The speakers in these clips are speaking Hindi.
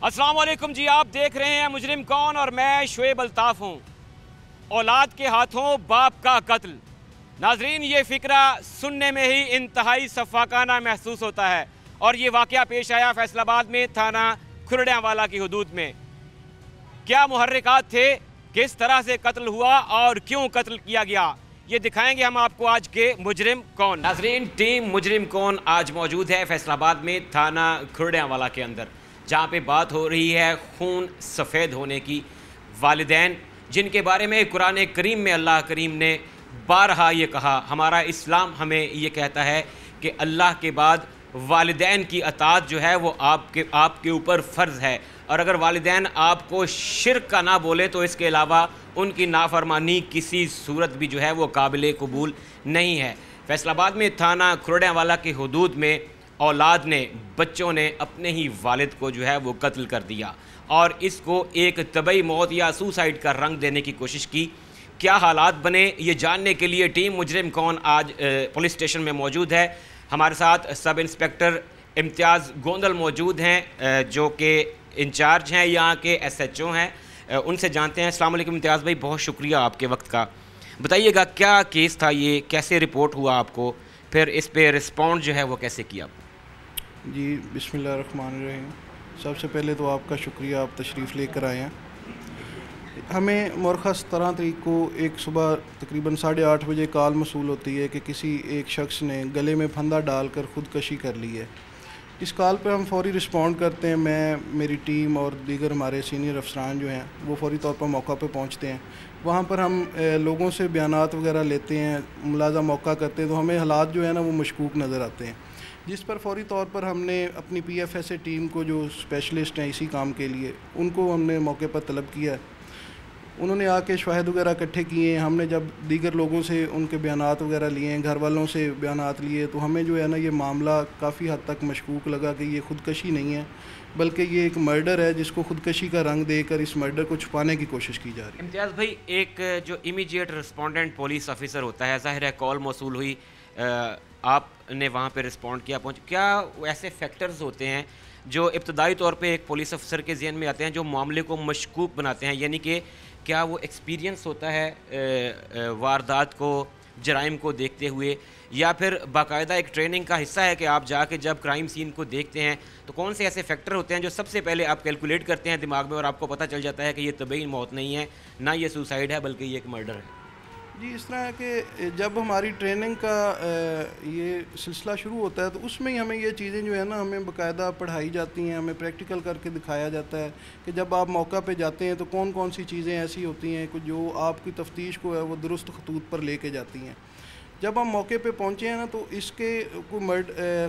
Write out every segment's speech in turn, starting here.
अस्सलाम वालेकुम जी, आप देख रहे हैं मुजरिम कौन और मैं शुएब अल्ताफ़ हूँ। औलाद के हाथों बाप का कत्ल। नाजरीन, ये फ़िक्रा सुनने में ही इंतहाई सफ़ाकाना महसूस होता है और ये वाक़या पेश आया फैसलाबाद में थाना खुरड़ियांवाला की हदूद में। क्या मुहर्रिकात थे, किस तरह से कत्ल हुआ और क्यों कत्ल किया गया, ये दिखाएंगे हम आपको आज के मुजरिम कौन। नाजरीन, टीम मुजरिम कौन आज मौजूद है फैसलाबाद में थाना खुरड़ियांवाला के अंदर, जहाँ पे बात हो रही है खून सफ़ेद होने की। वालिदैन जिनके बारे में कुरान करीम में अल्लाह करीम ने बारहा ये कहा, हमारा इस्लाम हमें ये कहता है कि अल्लाह के बाद वालिदैन की अताअत जो है वो आपके ऊपर फ़र्ज़ है, और अगर वालिदैन आपको शिर्क का ना बोले तो इसके अलावा उनकी नाफरमानी किसी सूरत भी जो है वो काबिल कबूल नहीं है। फैसलाबाद में थाना खुरड़ियांवाला की हदूद में औलाद ने, बच्चों ने अपने ही वालिद को जो है वो कत्ल कर दिया और इसको एक तबई मौत या सुसाइड का रंग देने की कोशिश की। क्या हालात बने, ये जानने के लिए टीम मुजरिम कौन आज पुलिस स्टेशन में मौजूद है। हमारे साथ सब इंस्पेक्टर इम्तियाज़ गोंदल मौजूद हैं जो कि इंचार्ज हैं, यहाँ के SHO हैं। उनसे जानते हैं। अस्सलाम वालेकुम इम्तियाज़ भाई, बहुत शुक्रिया आपके वक्त का। बताइएगा क्या केस था ये, कैसे रिपोर्ट हुआ आपको, फिर इस पे रिस्पॉन्ड जो है वो कैसे किया? जी, बिस्मिल्लाहिर्रहमानिर्रहीम। सबसे पहले तो आपका शुक्रिया, आप तशरीफ़ लेकर आए हैं। हमें मरख़स 13 तारीख को एक सुबह तकरीबन 8:30 बजे कॉल मसूल होती है कि किसी एक शख्स ने गले में फंदा डालकर ख़ुदकशी कर ली है। इस कॉल पर हम फ़ौरी रिस्पॉन्ड करते हैं। मैं, मेरी टीम और दीगर हमारे सीनियर अफसरान जो हैं वो फ़ौरी तौर पर मौका पर पहुँचते हैं। वहाँ पर हम लोगों से बयानात वगैरह लेते हैं, मुलाज़ा मौका करते हैं, तो हमें हालात जो है ना वो मशकूक नज़र आते हैं, जिस पर फ़ौरी तौर पर हमने अपनी PFSA टीम को, जो स्पेशलिस्ट हैं इसी काम के लिए, उनको हमने मौके पर तलब किया। उन्होंने आके शवाहिद वगैरह इकट्ठे किए। हमने जब दीगर लोगों से उनके बयानात वगैरह लिए, घर वालों से बयानात लिए, तो हमें जो है ना ये मामला काफ़ी हद तक मशकूक लगा कि ये ख़ुदकशी नहीं है बल्कि ये एक मर्डर है जिसको ख़ुदकशी का रंग देकर इस मर्डर को छुपाने की कोशिश की जा रही है। इम्तियाज़ भाई, एक जो इमीडिएट रिस्पोंडेंट पुलिस ऑफिसर होता है, ज़ाहिर है कॉल मौसूल हुई, आपने वहाँ पे रिस्पॉन्ड किया, पहुँच, क्या ऐसे फैक्टर्स होते हैं जो इब्तदाई तौर पे एक पुलिस अफसर के ज़हन में आते हैं जो मामले को मशकूक बनाते हैं? यानी कि क्या वो एक्सपीरियंस होता है वारदात को, जराइम को देखते हुए, या फिर बाकायदा एक ट्रेनिंग का हिस्सा है कि आप जाके जब क्राइम सीन को देखते हैं तो कौन से ऐसे फैक्टर होते हैं जो सबसे पहले आप कैलकुलेट करते हैं दिमाग में और आपको पता चल जाता है कि ये तबई मौत नहीं है, ना ये सुसाइड है, बल्कि ये एक मर्डर है? जी, इस तरह है कि जब हमारी ट्रेनिंग का ये सिलसिला शुरू होता है तो उसमें ही हमें ये चीज़ें जो है ना हमें बाकायदा पढ़ाई जाती हैं, हमें प्रैक्टिकल करके दिखाया जाता है कि जब आप मौका पे जाते हैं तो कौन कौन सी चीज़ें ऐसी होती हैं कुछ जो आपकी तफ्तीश को है वो दुरुस्त खतूत पर लेके जाती हैं। जब हम मौके पे पहुँचे हैं ना तो इसके कोई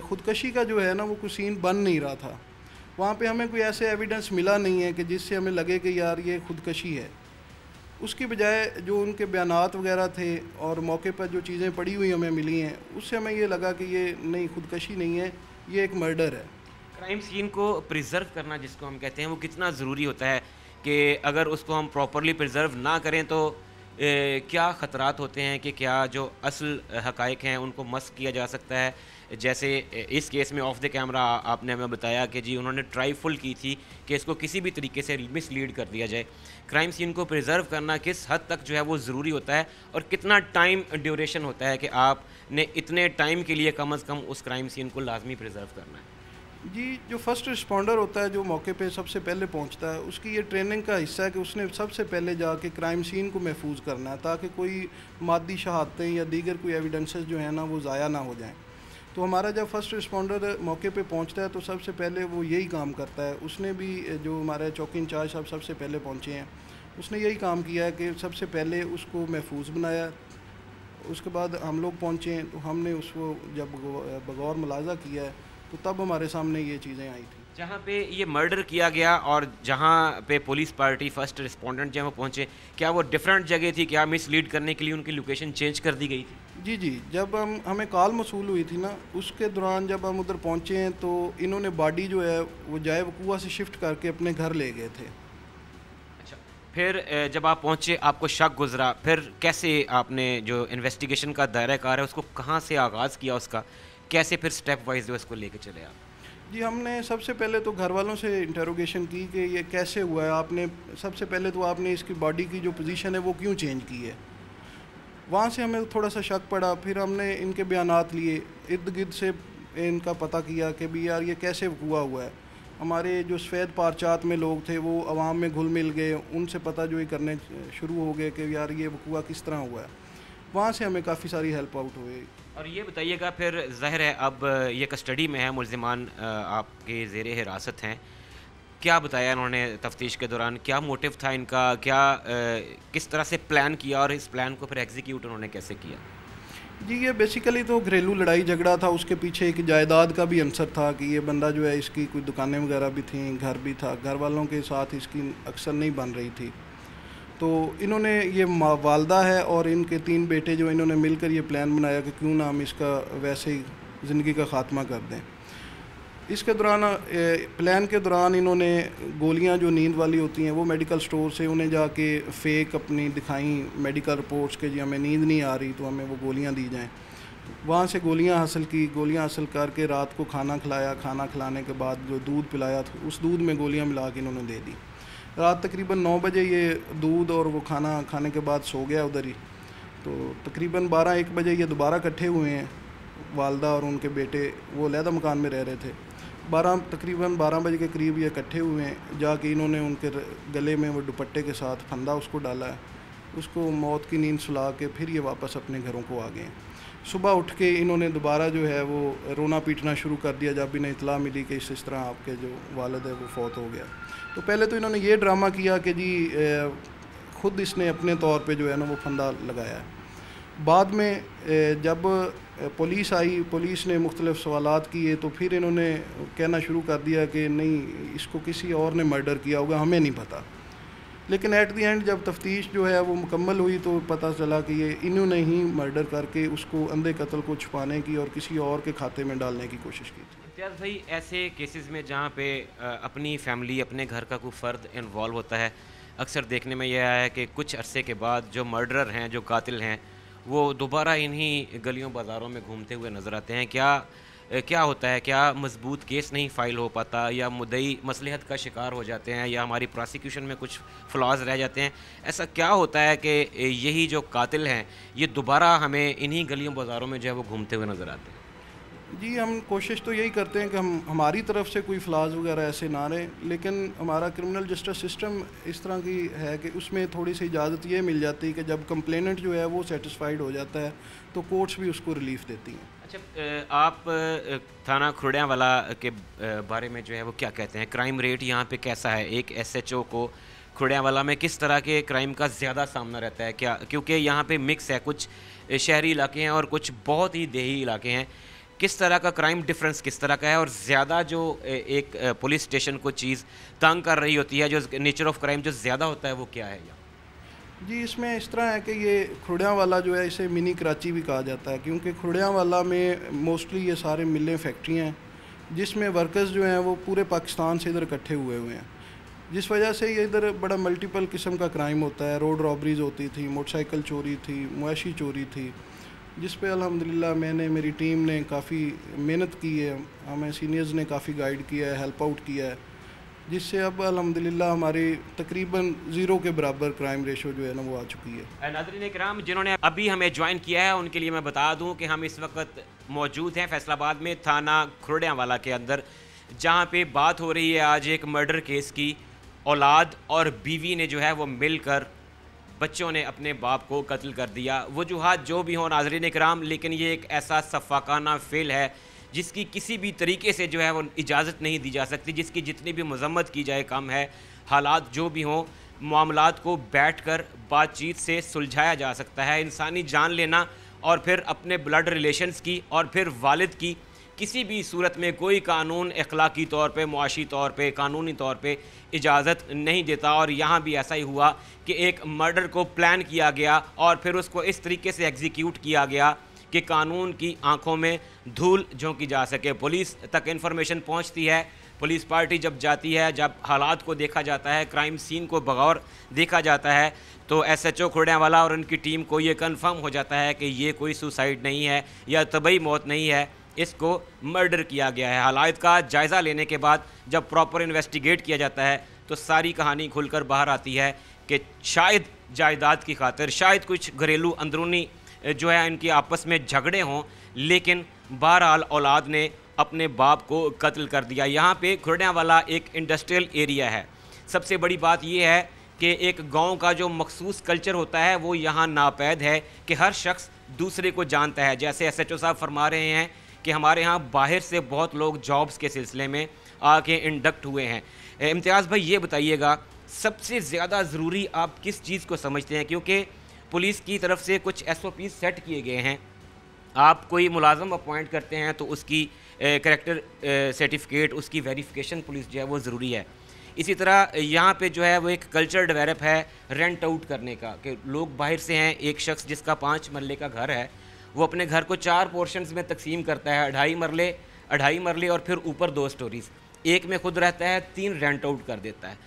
ख़ुदकशी का जो है ना वो कोई सीन बन नहीं रहा था। वहाँ पे हमें कोई ऐसे एविडेंस मिला नहीं है कि जिससे हमें लगे कि यार ये ख़ुदकशी है। उसकी बजाय जो उनके बयानात वगैरह थे और मौके पर जो चीज़ें पड़ी हुई हमें मिली हैं उससे हमें ये लगा कि ये नहीं, ख़ुदकशी नहीं है, ये एक मर्डर है। क्राइम सीन को प्रिजर्व करना जिसको हम कहते हैं वो कितना ज़रूरी होता है कि अगर उसको हम प्रॉपरली प्रिजर्व ना करें तो क्या ख़तरात होते हैं कि क्या जो असल हक़ाइक़ हैं उनको मस्क किया जा सकता है? जैसे इस केस में ऑफ द कैमरा आपने हमें बताया कि जी उन्होंने ट्राई फुल की थी कि इसको किसी भी तरीके से मिसलीड कर दिया जाए। क्राइम सीन को प्रिजर्व करना किस हद तक जो है वो ज़रूरी होता है और कितना टाइम ड्यूरेशन होता है कि आपने इतने टाइम के लिए कम अज़ कम उस क्राइम सीन को लाजमी प्रिजर्व करना है? जी, जो फर्स्ट रिस्पॉन्डर होता है, जो मौके पे सबसे पहले पहुंचता है, उसकी ये ट्रेनिंग का हिस्सा है कि उसने सबसे पहले जाके क्राइम सीन को महफूज करना है ताकि कोई मादी शहादतें या दीगर कोई एविडेंसेस जो है ना वो ज़ाया ना हो जाएं। तो हमारा जब फर्स्ट रिस्पॉन्डर मौके पे पहुंचता है तो सबसे पहले वो यही काम करता है। उसने भी, जो हमारे चौकी इंचार्ज साहब सबसे पहले पहुँचे हैं, उसने यही काम किया है कि सबसे पहले उसको महफूज बनाया। उसके बाद हम लोग पहुँचे तो हमने उसको जब बगौर मुलाजा किया है तो तब हमारे सामने ये चीज़ें आई थी। जहाँ पे ये मर्डर किया गया और जहाँ पे पुलिस पार्टी फर्स्ट रिस्पोंडेंट जहाँ वो पहुँचे, क्या वो डिफरेंट जगह थी? क्या मिसलीड करने के लिए उनकी लोकेशन चेंज कर दी गई थी? जी जी, जब हमें कॉल मसूल हुई थी ना, उसके दौरान जब हम उधर पहुँचे हैं तो इन्होंने बॉडी जो है वो जाए वकूआ से शिफ्ट करके अपने घर ले गए थे। अच्छा, फिर जब आप पहुँचे आपको शक गुजरा, फिर कैसे आपने जो इन्वेस्टिगेशन का दायरा कार है उसको कहाँ से आगाज़ किया उसका, कैसे फिर स्टेप वाइज जो इसको लेके चले आप? जी, हमने सबसे पहले तो घर वालों से इंटरोगेशन की कि ये कैसे हुआ है। आपने सबसे पहले तो आपने इसकी बॉडी की जो पोजीशन है वो क्यों चेंज की है। वहाँ से हमें थोड़ा सा शक पड़ा, फिर हमने इनके बयानात लिए, इर्द गिर्द से इनका पता किया कि भी यार ये कैसे हुआ है। हमारे जो सफ़ेद पारचात में लोग थे वो आवाम में घुल मिल गए, उनसे पता जो ये करने शुरू हो गए कि यार ये वकूआ किस तरह हुआ है। वहाँ से हमें काफ़ी सारी हेल्प आउट हुई। और ये बताइएगा, फिर ज़ाहिर है अब ये कस्टडी में है, मुल्ज़िमान आपके ज़ेरे हिरासत हैं, क्या बताया इन्होंने तफ्तीश के दौरान? क्या मोटिव था इनका? क्या किस तरह से प्लान किया और इस प्लान को फिर एग्जीक्यूट उन्होंने कैसे किया? जी, ये बेसिकली तो घरेलू लड़ाई झगड़ा था। उसके पीछे एक जायदाद का भी अंसर था कि ये बंदा जो है, इसकी कुछ दुकानें वगैरह भी थीं, घर भी था, घर वालों के साथ इसकी अक्सर नहीं बन रही थी। तो इन्होंने ये वालदा है और इनके 3 बेटे जो इन्होंने मिलकर ये प्लान बनाया कि क्यों ना हम इसका वैसे ही ज़िंदगी का ख़ात्मा कर दें। इसके दौरान प्लान के दौरान इन्होंने गोलियां जो नींद वाली होती हैं वो मेडिकल स्टोर से उन्हें जाके फ़ेक अपनी दिखाई मेडिकल रिपोर्ट्स के, जी हमें नींद नहीं आ रही तो हमें वो गोलियां दी जाएं। वहाँ से गोलियां हासिल की, गोलियां हासिल करके रात को खाना खिलाया, खाना खिलाने के बाद जो दूध पिलाया था उस दूध में गोलियां मिला के इन्होंने दे दी। रात तकरीबन 9 बजे ये दूध और वो खाना खाने के बाद सो गया उधर ही। तो तकरीबन 12-1 बजे ये दोबारा इकट्ठे हुए हैं, वालदा और उनके बेटे, वो अलहदा मकान में रह रहे थे। तकरीबन 12 बजे के करीब ये इकट्ठे हुए हैं। जाके इन्होंने उनके गले में वो दुपट्टे के साथ फंदा उसको डाला है, उसको मौत की नींद सुला के फिर ये वापस अपने घरों को आ गए। सुबह उठ के इन्होंने दोबारा जो है वो रोना पीटना शुरू कर दिया जब इन्हें इतला मिली कि इस तरह आपके जो वालिद है वो फौत हो गया। तो पहले तो इन्होंने ये ड्रामा किया कि जी ख़ुद इसने अपने तौर पे जो है ना वो फंदा लगाया है। बाद में जब पुलिस आई, पुलिस ने मुख्तलिफ़ सवालात किए तो फिर इन्होंने कहना शुरू कर दिया कि नहीं, इसको किसी और ने मर्डर किया होगा, हमें नहीं पता। लेकिन एट दी एंड जब तफ्तीश जो है वो मुकम्मल हुई तो पता चला कि ये इन्होंने ही मर्डर करके उसको अंधे कत्ल को छुपाने की और किसी और के खाते में डालने की कोशिश की थी। इम्तियाज़ भाई, ऐसे केसेस में जहाँ पे अपनी फैमिली, अपने घर का कोई फ़र्द इन्वॉल्व होता है, अक्सर देखने में यह आया है कि कुछ अरसे के बाद जो मर्डरर हैं, जो कातिल हैं, वो दोबारा इन्हीं गलियों बाज़ारों में घूमते हुए नज़र आते हैं। क्या होता है? क्या मजबूत केस नहीं फ़ाइल हो पाता, या मुद्दई मसलहत का शिकार हो जाते हैं, या हमारी प्रोसिक्यूशन में कुछ फ्लॉज रह जाते हैं? ऐसा क्या होता है कि यही जो कातिल हैं ये दोबारा हमें इन्हीं गलियों बाज़ारों में जो है वो घूमते हुए नज़र आते हैं? जी, हम कोशिश तो यही करते हैं कि हमारी तरफ से कोई फ्लाज वगैरह ऐसे ना रहे, लेकिन हमारा क्रिमिनल जस्टिस सिस्टम इस तरह की है कि उसमें थोड़ी सी इजाज़त ये मिल जाती है कि जब कंप्लेनेंट जो है वो सेटिस्फाइड हो जाता है तो कोर्ट्स भी उसको रिलीफ देती हैं। अच्छा, आप थाना खुर्डियांवाला के बारे में जो है वो क्या कहते हैं? क्राइम रेट यहाँ पे कैसा है? एक SHO को खुर्डियांवाला में किस तरह के क्राइम का ज़्यादा सामना रहता है? क्या, क्योंकि यहाँ पे मिक्स है, कुछ शहरी इलाके हैं और कुछ बहुत ही देही इलाके हैं, किस तरह का क्राइम डिफरेंस किस तरह का है? और ज़्यादा जो एक पुलिस स्टेशन को चीज़ तंग कर रही होती है, जो नेचर ऑफ क्राइम जो ज़्यादा होता है, वो क्या है? जी, इसमें इस तरह है कि ये खुर्डियांवाला जो है इसे मिनी कराची भी कहा जाता है, क्योंकि खुर्डियांवाला में मोस्टली ये सारे मिलें, फैक्ट्रियाँ हैं जिसमें वर्कर्स जो हैं वो पूरे पाकिस्तान से इधर इकट्ठे हुए हैं, जिस वजह से ये इधर बड़ा मल्टीपल किस्म का क्राइम होता है। रोड रॉबरीज होती थी, मोटरसाइकिल चोरी थी, मुआशी चोरी थी, जिस पे अल्हम्दुलिल्लाह मेरी टीम ने काफ़ी मेहनत की है, हमें सीनियर्स ने काफ़ी गाइड किया है, हेल्प आउट किया है, जिससे अब अल्हम्दुलिल्लाह हमारी तकरीबन 0 के बराबर क्राइम रेशो जो है ना वो आ चुकी है। नाज़रीन किराम, जिन्होंने अभी हमें ज्वाइन किया है उनके लिए मैं बता दूं कि हम इस वक्त मौजूद हैं फैसलाबाद में, थाना खुर्डियांवाला के अंदर, जहां पे बात हो रही है आज एक मर्डर केस की। औलाद और बीवी ने जो है वो मिलकर, बच्चों ने अपने बाप को कत्ल कर दिया। वजूहात जो भी हों नाज़रीन किराम, लेकिन ये एक ऐसा सफ़ाकाना फेल है जिसकी किसी भी तरीके से जो है वो इजाज़त नहीं दी जा सकती, जिसकी जितनी भी मज़म्मत की जाए कम है। हालात जो भी हों, मामलात को बैठकर बातचीत से सुलझाया जा सकता है। इंसानी जान लेना और फिर अपने ब्लड रिलेशंस की और फिर वालिद की किसी भी सूरत में कोई कानून अखलाकी तौर पे, मुआशी तौर पे, कानूनी तौर पे इजाज़त नहीं देता। और यहाँ भी ऐसा ही हुआ कि एक मर्डर को प्लान किया गया और फिर उसको इस तरीके से एग्जीक्यूट किया गया कि कानून की आंखों में धूल झोंकी जा सके। पुलिस तक इन्फॉर्मेशन पहुँचती है, पुलिस पार्टी जब जाती है, जब हालात को देखा जाता है, क्राइम सीन को बगौर देखा जाता है, तो SHO खुर्डियांवाला और उनकी टीम को ये कंफर्म हो जाता है कि ये कोई सुसाइड नहीं है या तबई मौत नहीं है, इसको मर्डर किया गया है। हालात का जायज़ा लेने के बाद जब प्रॉपर इन्वेस्टिगेट किया जाता है तो सारी कहानी खुलकर बाहर आती है कि शायद जायदाद की खातिर, शायद कुछ घरेलू अंदरूनी जो है इनके आपस में झगड़े हों, लेकिन बहरहाल औलाद ने अपने बाप को कत्ल कर दिया। यहाँ पे खुरड्यांवाला एक इंडस्ट्रियल एरिया है। सबसे बड़ी बात यह है कि एक गांव का जो मखसूस कल्चर होता है वो यहाँ नापैद है कि हर शख्स दूसरे को जानता है। जैसे SHO साहब फरमा रहे हैं कि हमारे यहाँ बाहर से बहुत लोग जॉब्स के सिलसिले में आके इंडक्ट हुए हैं। इम्तियाज़ भाई, ये बताइएगा सबसे ज़्यादा ज़रूरी आप किस चीज़ को समझते हैं? क्योंकि पुलिस की तरफ से कुछ SOP सेट किए गए हैं। आप कोई मुलाजम अपॉइंट करते हैं तो उसकी करैक्टर सर्टिफिकेट, उसकी वेरिफिकेशन पुलिस जो है वो ज़रूरी है। इसी तरह यहाँ पे जो है वो एक कल्चर डेवलप है रेंट आउट करने का, कि लोग बाहर से हैं, एक शख्स जिसका 5 मरले का घर है वो अपने घर को 4 पोर्शंस में तकसीम करता है, 2.5 मरले और फिर ऊपर 2 स्टोरीज़, एक में खुद रहता है, 3 रेंट आउट कर देता है।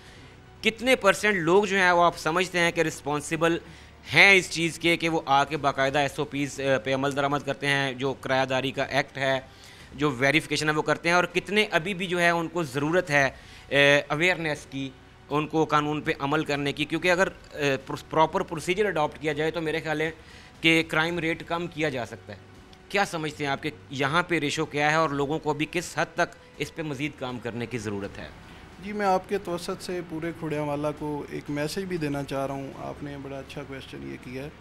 कितने % लोग जो हैं वो आप समझते हैं कि रिस्पॉन्सिबल हैं इस चीज़ के कि वो आके बाकायदा SOPs पे अमल दरामद करते हैं, जो किरायादारी का एक्ट है, जो वेरिफिकेशन है वो करते हैं, और कितने अभी भी जो है उनको ज़रूरत है अवेयरनेस की, उनको कानून पे अमल करने की? क्योंकि अगर प्रॉपर प्रोसीजर अडॉप्ट किया जाए तो मेरे ख्याल है कि क्राइम रेट कम किया जा सकता है। क्या समझते हैं आपके यहाँ पे रेशो क्या है और लोगों को भी किस हद तक इस पे मज़ीद काम करने की ज़रूरत है? जी, मैं आपके तवसत से पूरे खुरड्यांवाला को एक मैसेज भी देना चाह रहा हूँ। आपने बड़ा अच्छा क्वेश्चन ये किया है।